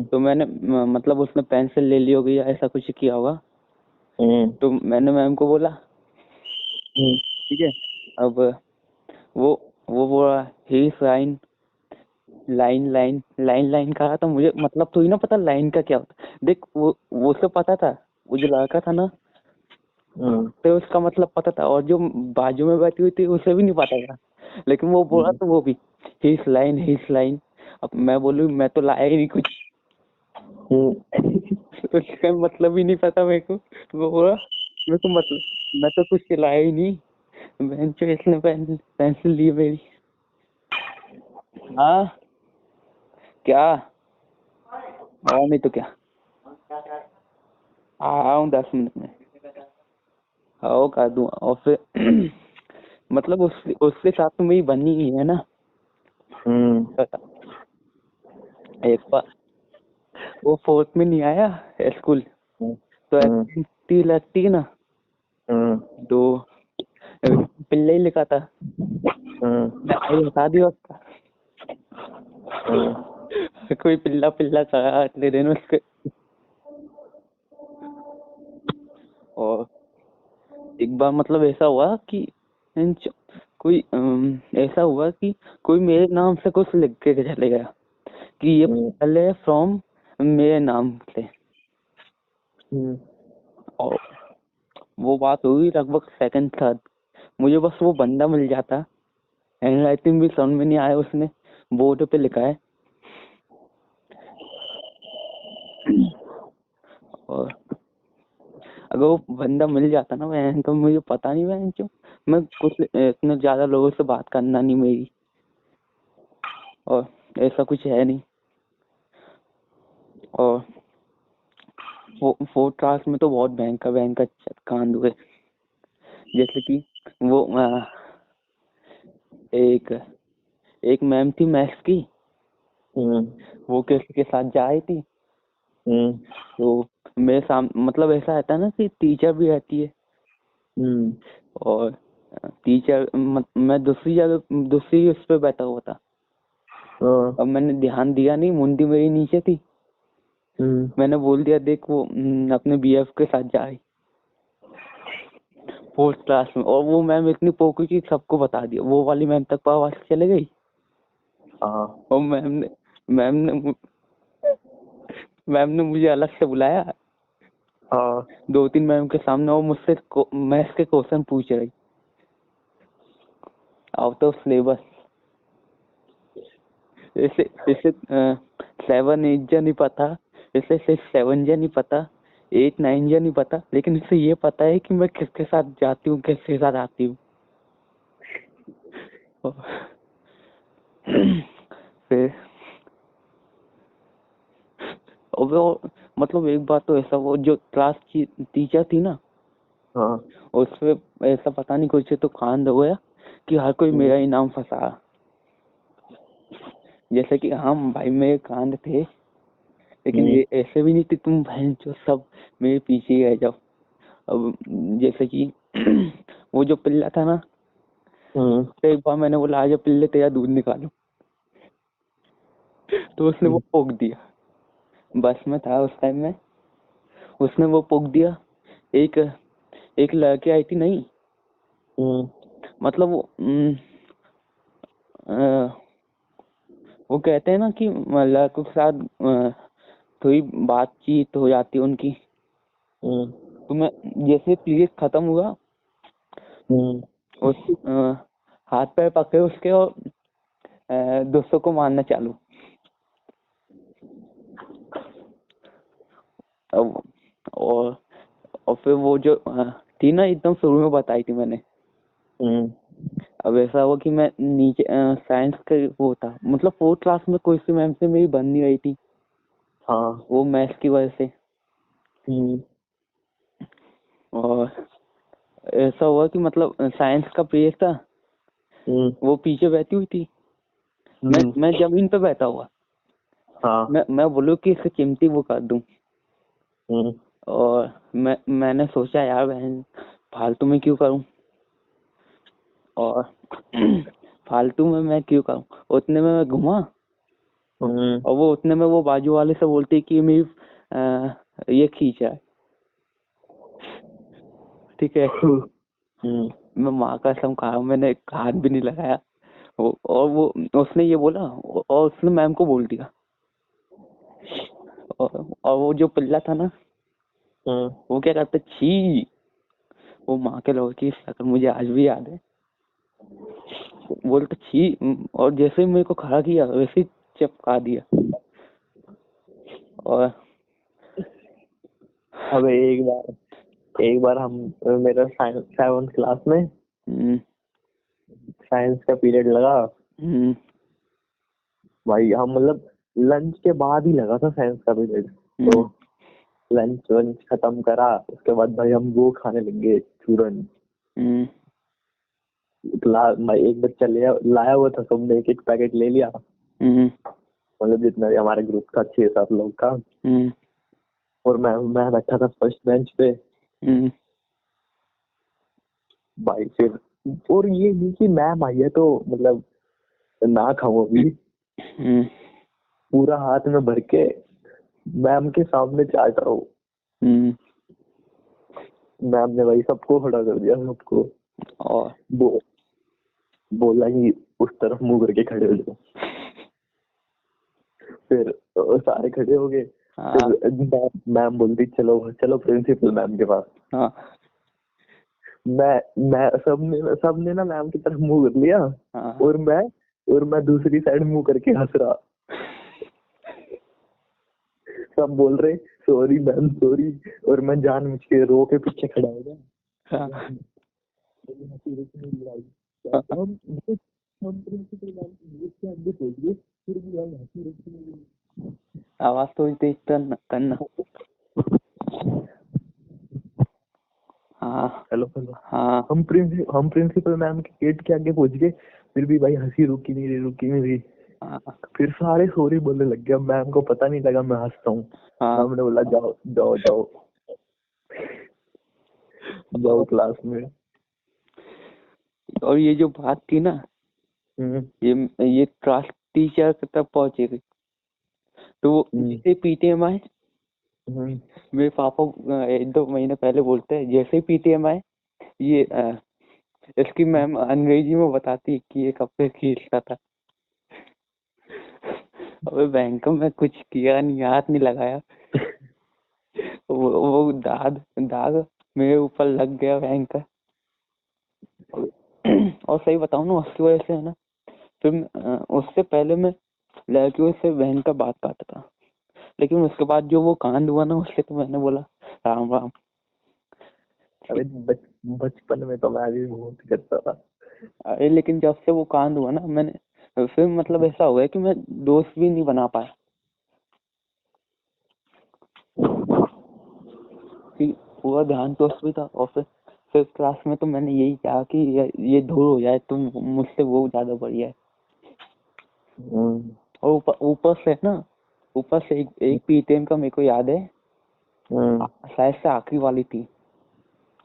तो मैंने मतलब उसने पेंसिल ले ली होगी या ऐसा कुछ किया होगा। तो मैंने मैम को बोला, ठीक है। अब वो बोला ही sign line line line line कहा, तो मुझे मतलब तो ही ना पता लाइन का क्या होता। देख वो उसको पता था, वो जो लड़का था ना तो उसका मतलब पता था, और जो बाजू में बैठी हुई थी उसे भी नहीं पता था, लेकिन वो बोला तो वो भी हिस लाइन। अब मैं बोलूं मैं तो लाया ही नहीं कुछ। उसका मतलब ही नहीं पता मेरे को। वो बोला मेरे को मतलब मैं तो कुछ लाया ही नहीं, बहन चो इसने पेंसिल ली मेरी। हाँ क्या, और नहीं तो क्या, आ रहा हूँ 10 मिनट में। हाँ कर दूंगा। और फिर मतलब उसके साथ तो मेरी बनी ही है ना। एक बार वो 4th में नहीं आया स्कूल, तो एक्टिविटी लगती है ना, तो पिल्ले ही लिखा था, मैं आई हटा दिया उसका। कोई पिल्ला पिल्ला कहा अगले दिन उसके। और एक बार मतलब ऐसा हुआ कि कोई ऐसा हुआ कि कोई मेरे नाम से कुछ लिख के चले गया कि ये पार्सल है फ्रॉम मेरे नाम से। और वो बात हुई लगभग सेकंड थर्ड, मुझे बस वो बंदा मिल जाता, हैंड राइटिंग भी समझ में नहीं आया, उसने बोर्ड पे लिखा है। और अगर वो बंदा मिल जाता ना वह, तो मुझे पता नहीं वह क्यों मैं कुछ इतने ज्यादा लोगों से बात करना नहीं मेरी, और ऐसा कुछ है नहीं। और वो 4th क्लास में तो बहुत भयंकर कांड हुए, जैसे कि वो एक मैम थी मैथ्स की, वो किसी के साथ जा रही थी। तो मेरे सामने मतलब ऐसा रहता है ना कि टीचर भी रहती है, और टीचर मैं दूसरी उस पे बैठा हुआ था। अब मैंने ध्यान दिया नहीं, मुंडी मेरी नीचे थी, मैंने बोल दिया देख वो अपने बीएफ के साथ जा रही 4th क्लास में। और वो मैम इतनी पोकी की सबको बता दिया, वो वाली मैम तक आवाज चले गई। और मैम ने मुझे अलग से बुलाया 2-3 मैम के सामने, और मुझसे मैथ्स के क्वेश्चन पूछ रही आउट ऑफ सिलेबस। इसे 7-8 जा नहीं पता, इसे 6-7 जा नहीं पता, 8-9 जा नहीं पता, लेकिन इसे ये पता है कि मैं किसके साथ जाती हूँ किसके साथ आती हूँ। फिर और वो मतलब एक बार तो ऐसा, वो जो क्लास की टीचर थी ना, उसपे ऐसा पता नहीं कुछ तो कांड हो गया कि हर कोई मेरा ही नाम फंसा, जैसे कि हम भाई मेरे कांड थे, लेकिन ये ऐसे भी नहीं थी तुम बहन जो सब मेरे पीछे ही रह जाओ। अब जैसे कि वो जो पिल्ला था ना, तो एक बार मैंने बोला आजा पिल्ले तेरा दूध निकालू, तो उसने वो पोक दिया। बस में था उस टाइम में, उसने वो पोक दिया। एक एक लड़की आई थी नहीं, मतलब वो कहते हैं ना कि लड़कों के साथ थोड़ी बातचीत हो जाती है उनकी। तो मैं जैसे पीरियड खत्म हुआ, उस हाथ पैर पकड़े उसके और दोस्तों को मारना चालू। और फिर वो जो थी ना एकदम शुरू में बताई थी मैंने। अब ऐसा हुआ कि मैं नीचे साइंस का वो था, मतलब 4th क्लास में कोई सी मैम से मेरी बन नहीं रही थी। हाँ। वो मैथ्स की वजह से। और ऐसा हुआ कि मतलब साइंस का पीरियड था, वो पीछे बैठी हुई थी, मैं जमीन पे बैठा हुआ। हाँ। मैं बोलूँ कि इसे चिमटी वो कर दूं। और मैंने सोचा यार बहन फालतू में क्यों करूं, और फालतू में मैं क्यों करूं। उतने में मैं घुमा, और वो उतने में वो बाजू वाले से बोलती कि मेरी ये खींच है। ठीक है, मैं माँ का कसम खा रहा हूं, मैंने हाथ भी नहीं लगाया। और वो उसने ये बोला, और उसने मैम को बोल दिया। और वो जो पिल्ला था ना, वो क्या करता, छी, वो माँ के लोगों की शक्ल मुझे आज भी याद है। बोलते छी, और जैसे ही मेरे को खड़ा किया वैसे ही चिपका दिया। और अब एक बार हम मेरा साइंस 7th क्लास में साइंस का पीरियड लगा भाई। हम मतलब लंच के बाद ही लगा था साइंस का पीरियड। तो लंच खत्म करा, उसके बाद भाई हम वो खाने लग गए चूरन। मैं एक बच्चा लाया हुआ था, सबने एक पैकेट ले लिया, मतलब जितना भी हमारे ग्रुप था 6-7 लोग का। और मैं बैठा था फर्स्ट बेंच पे भाई। फिर और ये नहीं कि मैम आई है तो मतलब ना खाऊं अभी, पूरा हाथ में भर के मैम के सामने चाट रहा हूँ। मैम ने भाई सबको खड़ा कर दिया, सबको। और बोला ही उस तरफ मुंह करके खड़े हो जाओ। फिर सारे खड़े हो गए। फिर मैम बोलती चलो चलो प्रिंसिपल मैम के पास। मैं सबने ना मैम की तरफ मुंह कर लिया, और मैं दूसरी साइड मुंह करके हंस रहा। सब बोल रहे सॉरी मैम सॉरी, और मैं जानबूझ के रो के पीछे खड़ा हो गया। आवाज तो तेज करना। हाँ हेलो। हाँ। हम प्रिंसिपल मैम के गेट के आगे पहुंच गए, फिर भी भाई हंसी रुकी नहीं रही। फिर सारे सॉरी बोलने लग गया, मैम को पता नहीं लगा मैं हंसता हूँ। मैम ने बोला जाओ जाओ जाओ जाओ क्लास में। और ये जो बात थी ना, ये क्लास टीचर तक पहुंचेगी। तो जैसे पीटीएम आए, मेरे पापा 1-2 महीने पहले बोलते हैं जैसे ही पीटीएम आए, ये इसकी मैम अंग्रेजी में बताती कि ये कब से खींचता था। अबे बैंक में कुछ किया नहीं, हाथ नहीं लगाया। वो दाग मेरे ऊपर लग गया बैंक का। और सही बताऊं ना, उसकी वजह से है ना, फिर उससे पहले मैं लड़कियों से बहन का बात करता था, लेकिन उसके बाद जो वो कांड हुआ ना, उससे तो मैंने बोला राम राम। अरे बचपन में तो मैं भी बहुत करता था। अरे लेकिन जब से वो कांड हुआ ना, मैंने फिर मतलब ऐसा हो गया कि मैं दोस्त भी नहीं बना पाया। पूरा ध्यान तो उस भी था। और फिर क्लास में तो मैंने यही कहा कि ये दूर हो जाए, तुम मुझसे वो ज्यादा बढ़िया है। और ऊपर से एक पीटीएम का मेरे को याद है, शायद से आखिरी वाली थी,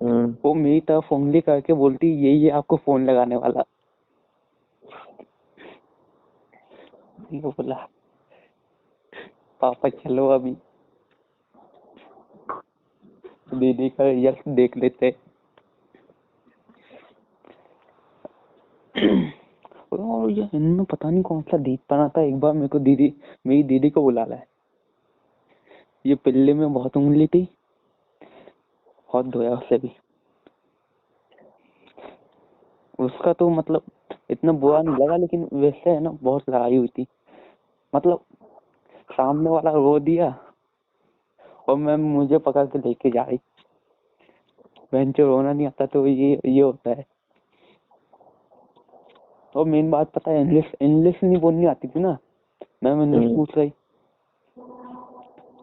वो मेरी तरफ उंगली करके बोलती ये आपको फोन लगाने वाला। दीदी को बोला पापा चलो अभी दीदी का रिजल्ट देख लेते। और ये इनमें पता नहीं कौन सा दीप बना था। एक बार मेरी दीदी को बुला लाया, ये पिल्ले में बहुत उंगली थी, बहुत धोया उससे भी। उसका तो मतलब इतना बुरा नहीं लगा, लेकिन वैसे है ना बहुत लड़ाई हुई थी। मतलब सामने वाला रो दिया और मैं मुझे पकड़ के लेके जा रही। बहन जो रोना नहीं आता तो ये होता है। और मेन बात पता है, इंग्लिश नहीं बोलनी आती थी ना, मैम इंग्लिश पूछ रही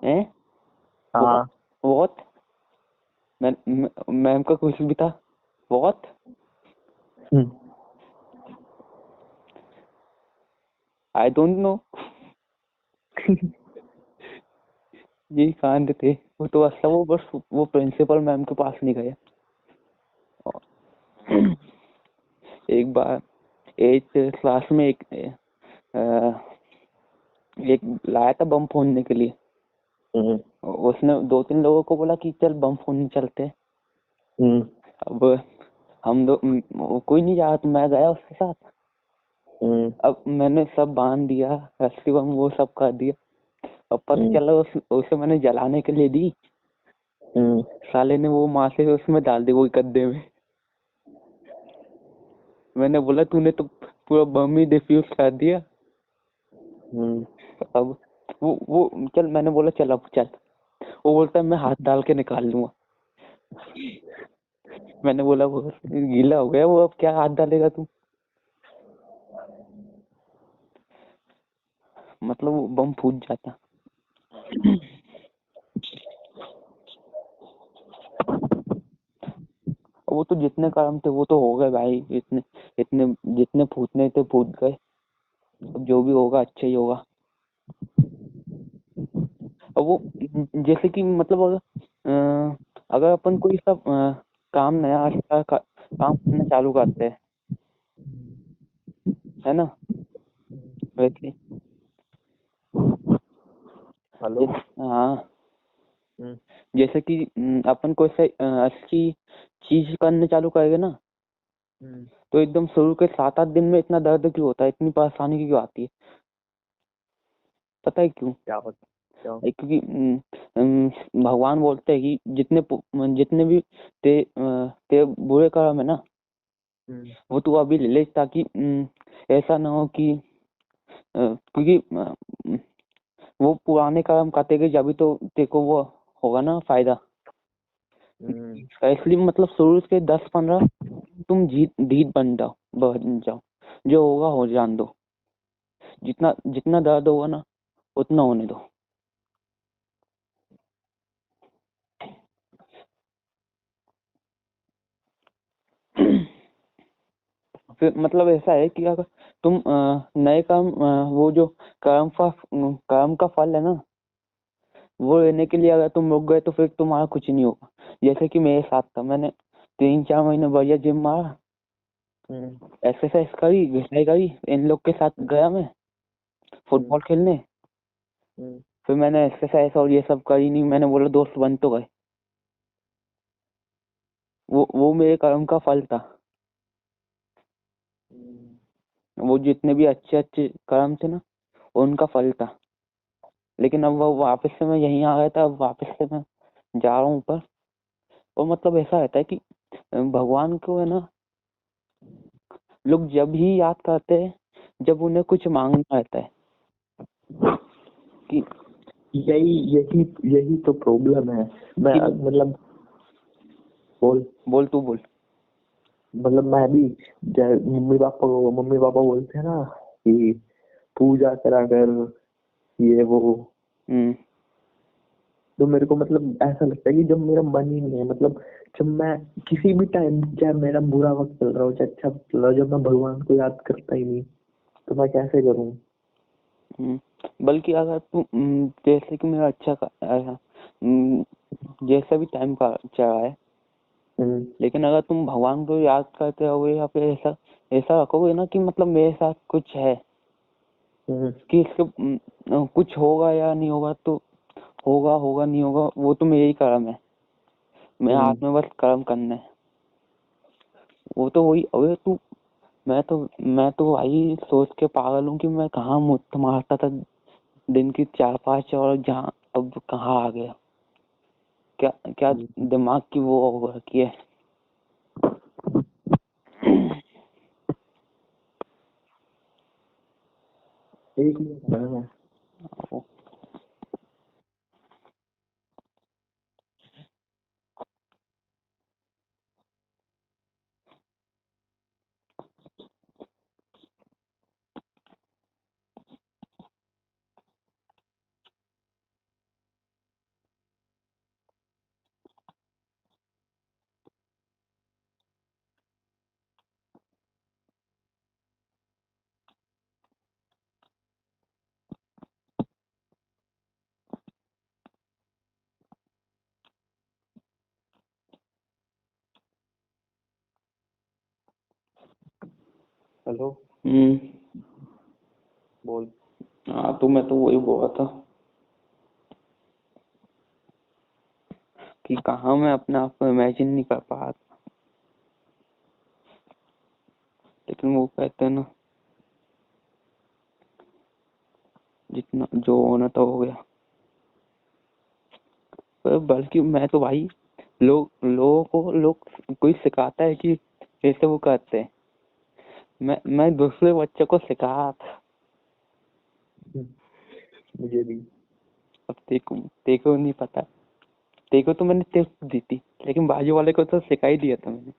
है। हाँ बहुत मैम का कुछ भी था बहुत। I don't know. यही कांड थे। वो तो अच्छा, वो बस वो प्रिंसिपल मैम के पास नहीं गया। एक बार 8th क्लास में एक लाया था बम फोड़ने के लिए। उसने 2-3 लोगों को बोला कि चल बम फोड़ने चलते। अब हम दो कोई नहीं जा, तो मैं गया उसके साथ। अब मैंने सब बांध दिया, रस्सी बम वो सब कर दिया। अब पता चला उसे मैंने जलाने के लिए दी, साले ने वो माथे उसमें डाल दी, वो गड्ढे में। मैंने बोला तूने तो पूरा बम ही डिफ्यूज कर दिया। अब वो चल, मैंने बोला चल अब चल। वो बोलता है मैं हाथ डाल के निकाल लूंगा। मैंने बोला वो गीला हो गया वो, अब क्या हाथ डालेगा तू। मतलब वो बम फूट जाता। वो तो जितने काम थे वो तो हो गए भाई, इतने इतने जितने फूटने थे फूट गए। अब जो भी होगा अच्छा ही होगा। और वो जैसे कि मतलब अगर अपन कोई सब काम नया काम करना चालू करते हैं, है ना, वैसे। हेलो। हाँ, जैसे कि अपन कोई सा अच्छी चीज करने चालू करेंगे ना, तो एकदम शुरू के 7-8 दिन में इतना दर्द क्यों होता है, इतनी परेशानी क्यों आती है? पता है क्यों? क्या होता क्या? क्योंकि भगवान बोलते हैं कि जितने भी ते बुरे कर्म है ना, वो तू अभी ले ले, ताकि ऐसा ना हो कि क्योंकि वो पुराने कर्म करते गए जब तो तेरे को वो होगा ना फायदा। इसलिए मतलब शुरू के 10-15 तुम ढीठ बन जाओ, जो होगा हो जान दो। जितना जितना दर्द होगा ना उतना होने दो। फिर मतलब ऐसा है कि अगर तुम नए काम वो जो कर्म का फल है ना, वो लेने के लिए अगर तुम रुक गए तो फिर तुम्हारा कुछ नहीं होगा। जैसे कि मेरे साथ था, मैंने 3-4 महीने बढ़िया जिम मारा, एक्सरसाइज करी, घिसाई करी, इन लोग के साथ गया मैं फुटबॉल खेलने। फिर मैंने एक्सरसाइज और ये सब करी नहीं, मैंने बोला दोस्त बन तो गए। वो मेरे कर्म का फल था। वो जितने भी अच्छे अच्छे कर्म थे ना, उनका फल था। लेकिन अब वो वापस से मैं यहीं आ गया था, अब वापस से मैं जा रहा हूँ ऊपर। और मतलब ऐसा रहता है कि भगवान को है ना, लोग जब ही याद करते हैं जब उन्हें कुछ मांगना रहता है कि यही यही यही तो प्रॉब्लम है। मैं मतलब बोल तू बोल। मतलब मैं भी मम्मी पापा बोलते हैं ना कि पूजा करा कर, ये वो। तो मेरे को मतलब ऐसा लगता है कि जब मेरा मन ही नहीं है, मतलब जब मैं किसी भी टाइम, चाहे मेरा बुरा वक्त चल रहा हो चाहे अच्छा वक्त चल रहा हो, जब मैं भगवान को याद करता ही नहीं तो मैं कैसे करूं? बल्कि अगर तू जैसे कि मेरा जैसा भी टाइम का चला है, लेकिन अगर तुम भगवान को याद करते रहोगे या फिर ऐसा ऐसा रखोगे ना कि मतलब मेरे साथ कुछ है, कि इसके कुछ होगा या नहीं होगा, तो होगा नहीं होगा, वो तो मेरा ही कर्म है, मेरे हाथ में बस कर्म करना है। वो तो वही, अबे तू, मैं तो भाई सोच के पागल हूँ कि मैं कहाँ मुफ्त मारता था दिन की 4-5, और जहाँ अब कहाँ आ गया। क्या क्या दिमाग की वो हो रखी है। एक मिनट। हेलो। बोल। हाँ, तो मैं तो वही बोला था कि कहाँ मैं अपने आप को इमेजिन नहीं कर पा रहा था, लेकिन वो कहते हैं ना, जितना जो होना था हो गया। पर बल्कि मैं तो भाई, लोग कोई सिखाता है कि ऐसे वो करते हैं, मैं दूसरे बच्चों को सिखा रहा था। मुझे भी। अब देखो नहीं पता, देखो तो मैंने टिप्स दी थी, लेकिन बाजू वाले को तो सिखा ही दिया था मैंने।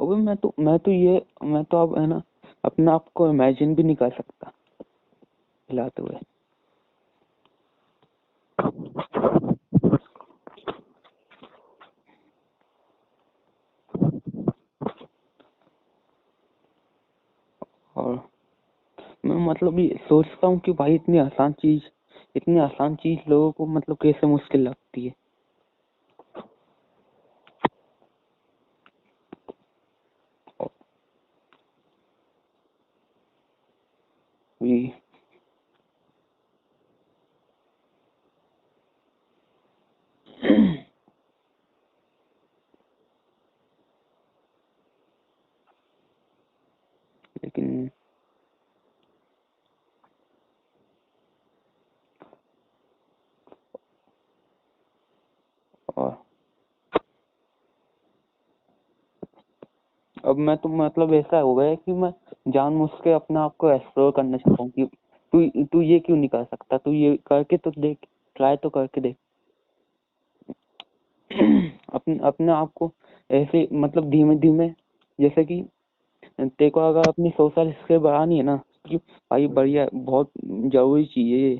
अबे मैं तो अब है ना, अपने आप को इमेजिन भी नहीं कर सकता हिलाते हुए। और मैं मतलब ये सोचता हूँ कि भाई इतनी आसान चीज लोगों को मतलब कैसे मुश्किल लगती है। ये लेकिन और अब मैं तो मतलब ऐसा हो गया है कि मैं जानबूझ के अपने आप को एक्सप्लोर करना चाहता हूँ कि तू तू ये क्यों नहीं कर सकता, तू ये करके तो देख, ट्राई तो करके देख। अपने अपने आप को ऐसे मतलब धीमे धीमे, जैसे कि तेरे को अगर अपनी सोशल स्किल बढ़ानी है ना, कि भाई बढ़िया, बहुत जरूरी चीज है ये,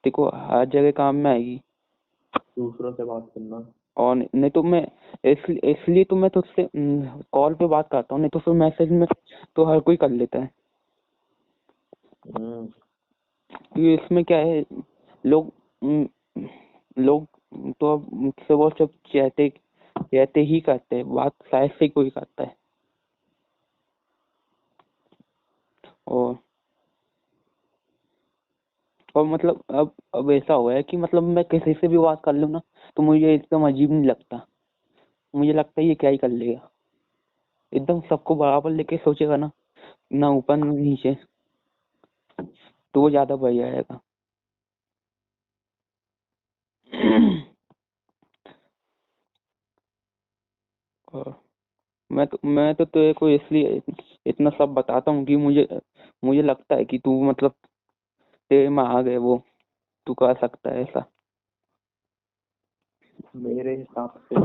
तेरे को हर जगह काम में आएगी। दूसरों से बात करना। और नहीं तो मैं इसलिए तो मैं तुझसे कॉल पे बात करता हूँ, नहीं तो फिर मैसेज में तो हर कोई कर लेता है। क्योंकि इसमें क्या है, लोग लोग तो अब मुझसे वो सब कहते कहते ही करते हैं, बात शायद से कोई करता है। और मतलब अब ऐसा हुआ है कि मतलब मैं किसी से भी बात कर लूँ ना, तो मुझे एकदम अजीब नहीं लगता, मुझे लगता है ये क्या ही कर लेगा। एकदम सबको बराबर लेके सोचेगा ना, ना ऊपर ना नीचे, तो वो ज्यादा बढ़िया रहेगा। और मैं तो तेरे को इसलिए इतना सब बताता हूँ कि मुझे लगता है कि तू मतलब तेरे में आ गए वो, तू कर सकता है ऐसा। मेरे हिसाब से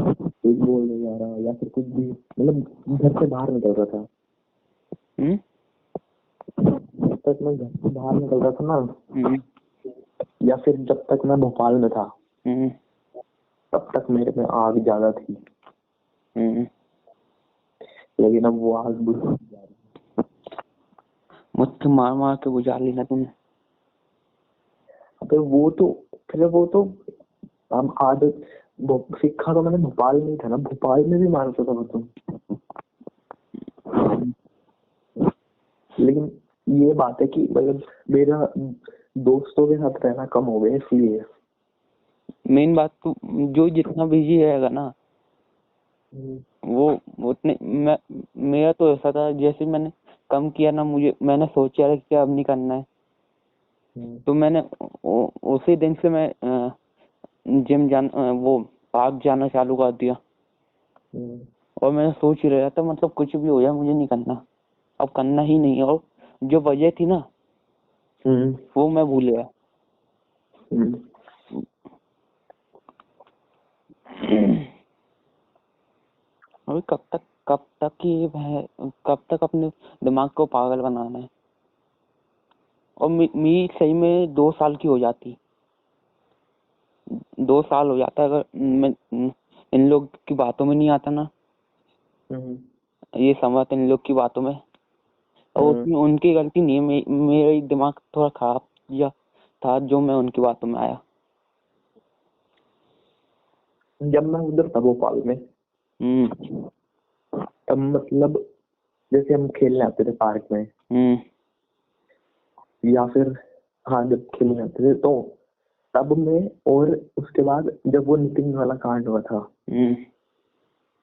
कुछ बोलने जा रहा या फिर कुछ भी, मतलब घर से बाहर निकल रहा था। जब तक मैं घर से बाहर निकल रहा था ना, या फिर जब तक मैं भोपाल में था, तब तक मेरे में आग ज्यादा थी। लेकिन अब वो आग बुझ जा रही है। मुझसे मार मार के बुझा ली ना तूने। अबे वो तो हम आदत सीखा तो मैंने भोपाल में ही था ना, भोपाल में भी मारता था वो तो। लेकिन ये बात है कि मतलब मेरा दोस्तों के साथ रहना कम हो गया इसलिए। मेन बात तो जो जितना बिजी रहेगा ना वो उतने मेरा तो ऐसा था, जैसे मैंने कम किया ना, मैंने सोचा कि अब नहीं करना है, तो मैंने उसी दिन से मैं वो पार्क जाना चालू कर दिया। और मैंने सोच ही रहा था, मतलब कुछ भी हो जाए मुझे नहीं करना, अब करना ही नहीं है। और जो वजह थी ना वो मैं भूल गया। अभी कब तक अपने दिमाग को पागल बनाना है। और मेरी सही में 2 साल की हो जाती, 2 साल हो जाता अगर मैं इन लोग की बातों में नहीं आता ना, ये समझ इन लोग की बातों में। और उसमें उनकी गलती नहीं है, मेरा ही दिमाग थोड़ा खराब या था जो मैं उनकी बातों में आया। जब मैं उधर था भोपाल में तब मतलब जैसे हम खेलने आते थे पार्क में या फिर हाँ जब खेलने आते थे तो तब में, और उसके बाद जब वो नितिन वाला कांड हुआ था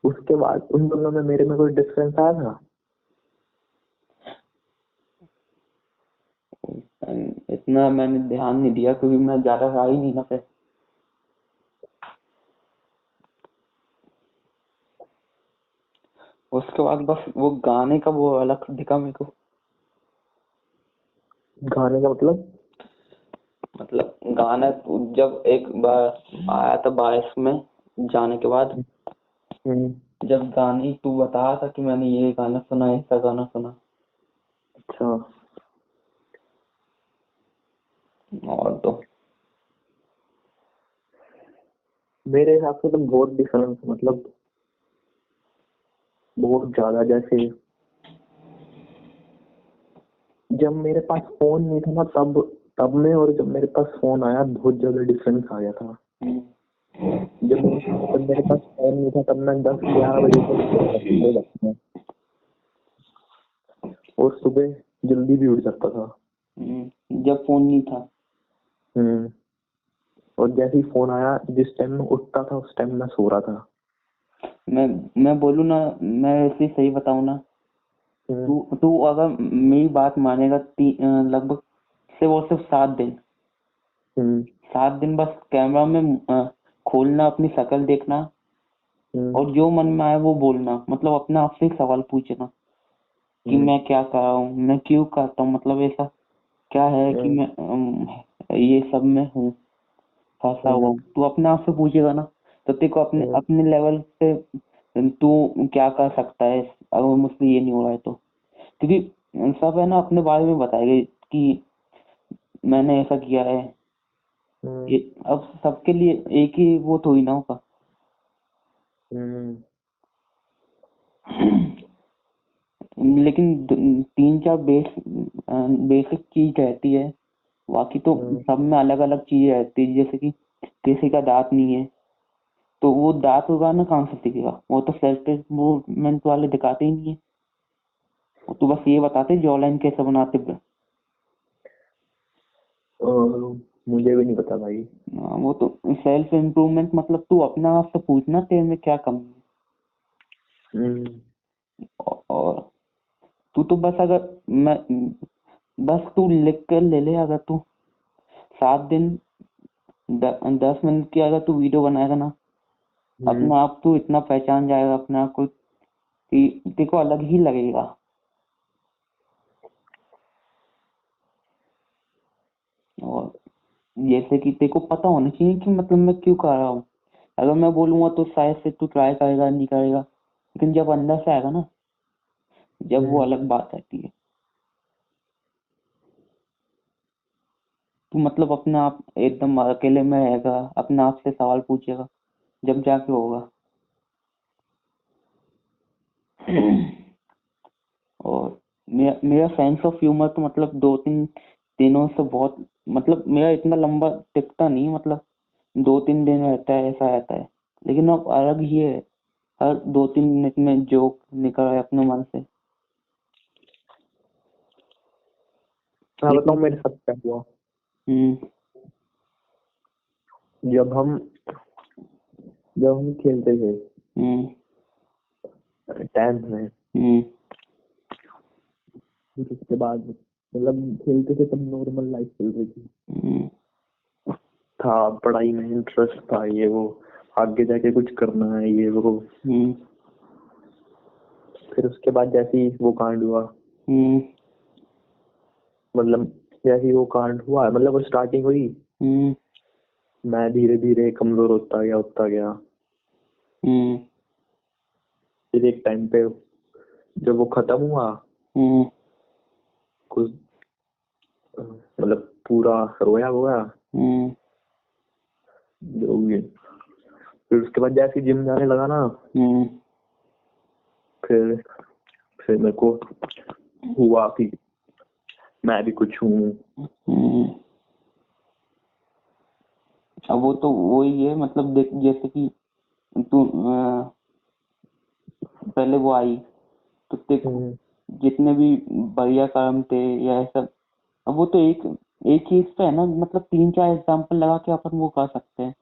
उसके बाद उन दोनों में मेरे में कोई डिफरेंस आया था? इतना मैंने ध्यान नहीं दिया क्योंकि मैं ज्यादा रहा ही नहीं ना फिर। उसके बाद बस वो गाने का वो अलग दिखा मेरे को। गाने का मतलब गाना जब एक बार आया था 22 में जाने के बाद, जब गाने तू बता था कि मैंने ये गाना सुना, ऐसा गाना सुना। अच्छा। और तो मेरे हिसाब से तो बहुत डिफरेंस, मतलब बहुत ज्यादा। जैसे जब मेरे पास फोन नहीं था ना तब में, और जब मेरे पास फोन आया बहुत ज्यादा डिफरेंस आ गया था। जब मेरे पास फोन नहीं था तब मैं 10-11 बजे तक और सुबह जल्दी भी उठ जाता था जब फोन नहीं था। और जैसे ही फोन आया जिस टाइम में उठता था उस टाइम में सो रहा था। मैं बोलूँ ना, मैं ऐसे सही बताऊँ ना, तू तू अगर मेरी बात मानेगा, लगभग सिर्फ 7 दिन, 7 दिन बस कैमरा में खोलना, अपनी शक्ल देखना और जो मन में आए वो बोलना, मतलब अपने आप से सवाल पूछना कि मैं क्या कर रहा हूँ, मैं क्यों करता हूँ, मतलब ऐसा क्या है कि मैं ये सब में हूँ, फंसा हुआ हूँ। तू अपने आप से पूछेगा ना तो तेरे को अपने अपने लेवल पे तू क्या कर सकता है अगर मुझसे ये नहीं हो रहा है तो। क्योंकि सब है ना अपने बारे में बताएगा कि मैंने ऐसा किया है। ये अब सबके लिए एक ही वो थोड़ी ना होगा। लेकिन 3-4 बेसिक चीज रहती है, बाकी तो सब में अलग अलग चीजें रहती है। जैसे कि किसी का दांत नहीं है तो वो दांत उगाना कहाँ से सीखेगा, वो तो सेल्फ इम्प्रूवमेंट वाले दिखाते ही नहीं है, वो तो बस ये बताते जॉ लाइन कैसे बनाते। मुझे भी नहीं पता भाई। वो तो सेल्फ इम्प्रूवमेंट मतलब तू अपने आप से पूछना तेरे में क्या कमी है। और तू तो बस अगर मैं बस तू लिख कर ले ले, अगर तू 7 दिन 10 मिनट की अगर तू वीडियो बनाएगा ना, अपने आप तू इतना पहचान जाएगा अपने आप को कि तेरे को अलग ही लगेगा। और जैसे कि तेरे को पता होना चाहिए कि मतलब मैं क्यों कर रहा हूँ। अगर मैं बोलूंगा तो शायद से तू ट्राई करेगा, नहीं करेगा, लेकिन जब अंदर से आएगा ना, जब वो अलग बात आती है। तू मतलब अपने आप एकदम अकेले में रहेगा, अपने आप से सवाल पूछेगा, जब जाके होगा। और मेरा सेंस ऑफ ह्यूमर तो मतलब 2-3 दिनों से बहुत, मतलब मेरा इतना लंबा टिकता नहीं, मतलब 2-3 दिन रहता है, ऐसा रहता है। लेकिन अब अलग ही है, हर 2-3 मिनट में जोक निकल रहा है अपने मन से। मैं बताऊँ लेकिन मेरे साथ क्या हुआ। हम्म जब हम खेलते थे हम्म 10th में, हम्म फिर उसके बाद मतलब खेलते थे तब नॉर्मल लाइफ चल रही थी, हम्म था पढ़ाई में इंटरेस्ट था, ये वो आगे जाके कुछ करना है ये वो। हम्म फिर उसके बाद जैसे ही वो कांड हुआ, हम्म मतलब जैसे ही वो कांड हुआ, मतलब वो स्टार्टिंग हुई, हम्म मैं धीरे धीरे कमजोर होता गया। हम्म फिर एक टाइम पे जब वो खत्म हुआ, हम्म कुछ मतलब पूरा रोया हुआ हम्म जो भी। फिर उसके बाद जैसे जिम जाने लगा ना, हम्म फिर मेरे को हुआ कि मैं भी कुछ हूँ। हम्म। अब वो तो वही है, मतलब देख जैसे कि तू पहले वो आई तो देखो जितने भी बढ़िया काम थे या ऐसा, अब वो तो एक चीज पे है ना, मतलब 3-4 एग्जाम्पल लगा के अपन वो कर सकते हैं,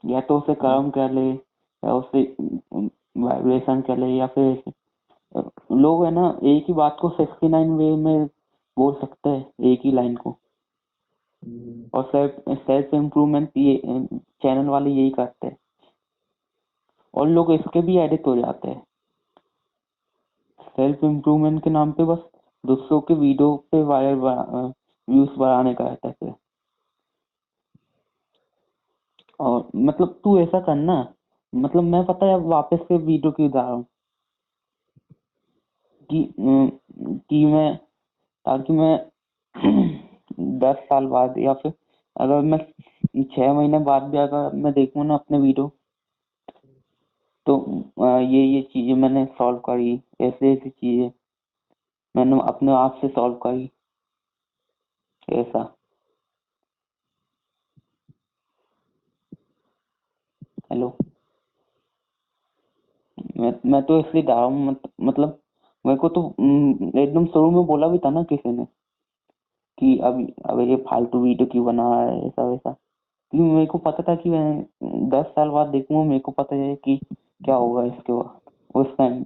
या तो उसे कर्म कर ले या उसे वाइब्रेशन कर ले, या फिर लोग है ना एक ही बात को 69 वे में बोल सकते हैं, एक ही लाइन को। और सेल्फ सेल्फ इम्प्रूवमेंट ये चैनल वाले यही करते हैं, और लोग इसके भी एडिक्ट हो जाते हैं, सेल्फ इम्प्रूवमेंट के नाम पे बस दूसरों के वीडियो पे वायरल व्यूज बढ़ाने का रहता है फिर। और मतलब तू ऐसा करना, मतलब मैं पता है अब वापस से वीडियो क्यों जा रहा हूँ कि मैं, ताकि मैं 10 साल बाद या फिर अगर मैं 6 महीने बाद भी अगर मैं देखूँ ना अपने वीडियो, तो ये चीजें मैंने सॉल्व करी, ऐसे ऐसी चीजें मैंने अपने आप से सॉल्व करी, ऐसा। हेलो, मैं तो इसलिए डाला हूँ, मतलब मेरे को तो एकदम शुरू में बोला भी था ना किसी ने कि अब ये फालतू वीडियो क्यों बना रहा है, ऐसा वैसा, क्योंकि मेरे को पता था कि मैं 10 साल बाद देखूंगा, मेरे को पता है कि क्या होगा इसके बाद उस टाइम।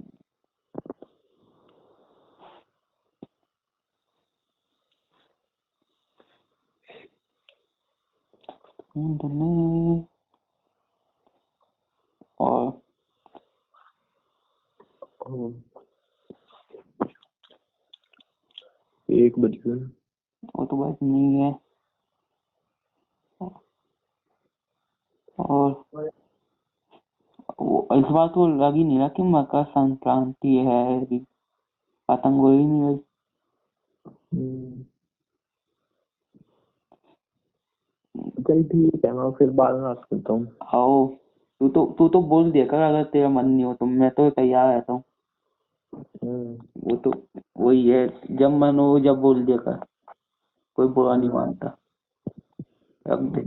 और 1 बज गए। वो तो बात नहीं है। और इस बार तो लग ही नहीं रहा कि मकर संक्रांति है, अभी पतंग उड़ ही नहीं रही। चल ठीक है, मैं फिर बाद में बात करता हूँ। आओ, तू तो बोल दिया कर अगर तेरा मन नहीं हो तो, मैं तो तैयार रहता हूँ। वो तो वही है, जब मन हो जब बोल दिया कर, कोई बुरा नहीं मानता। रख दे।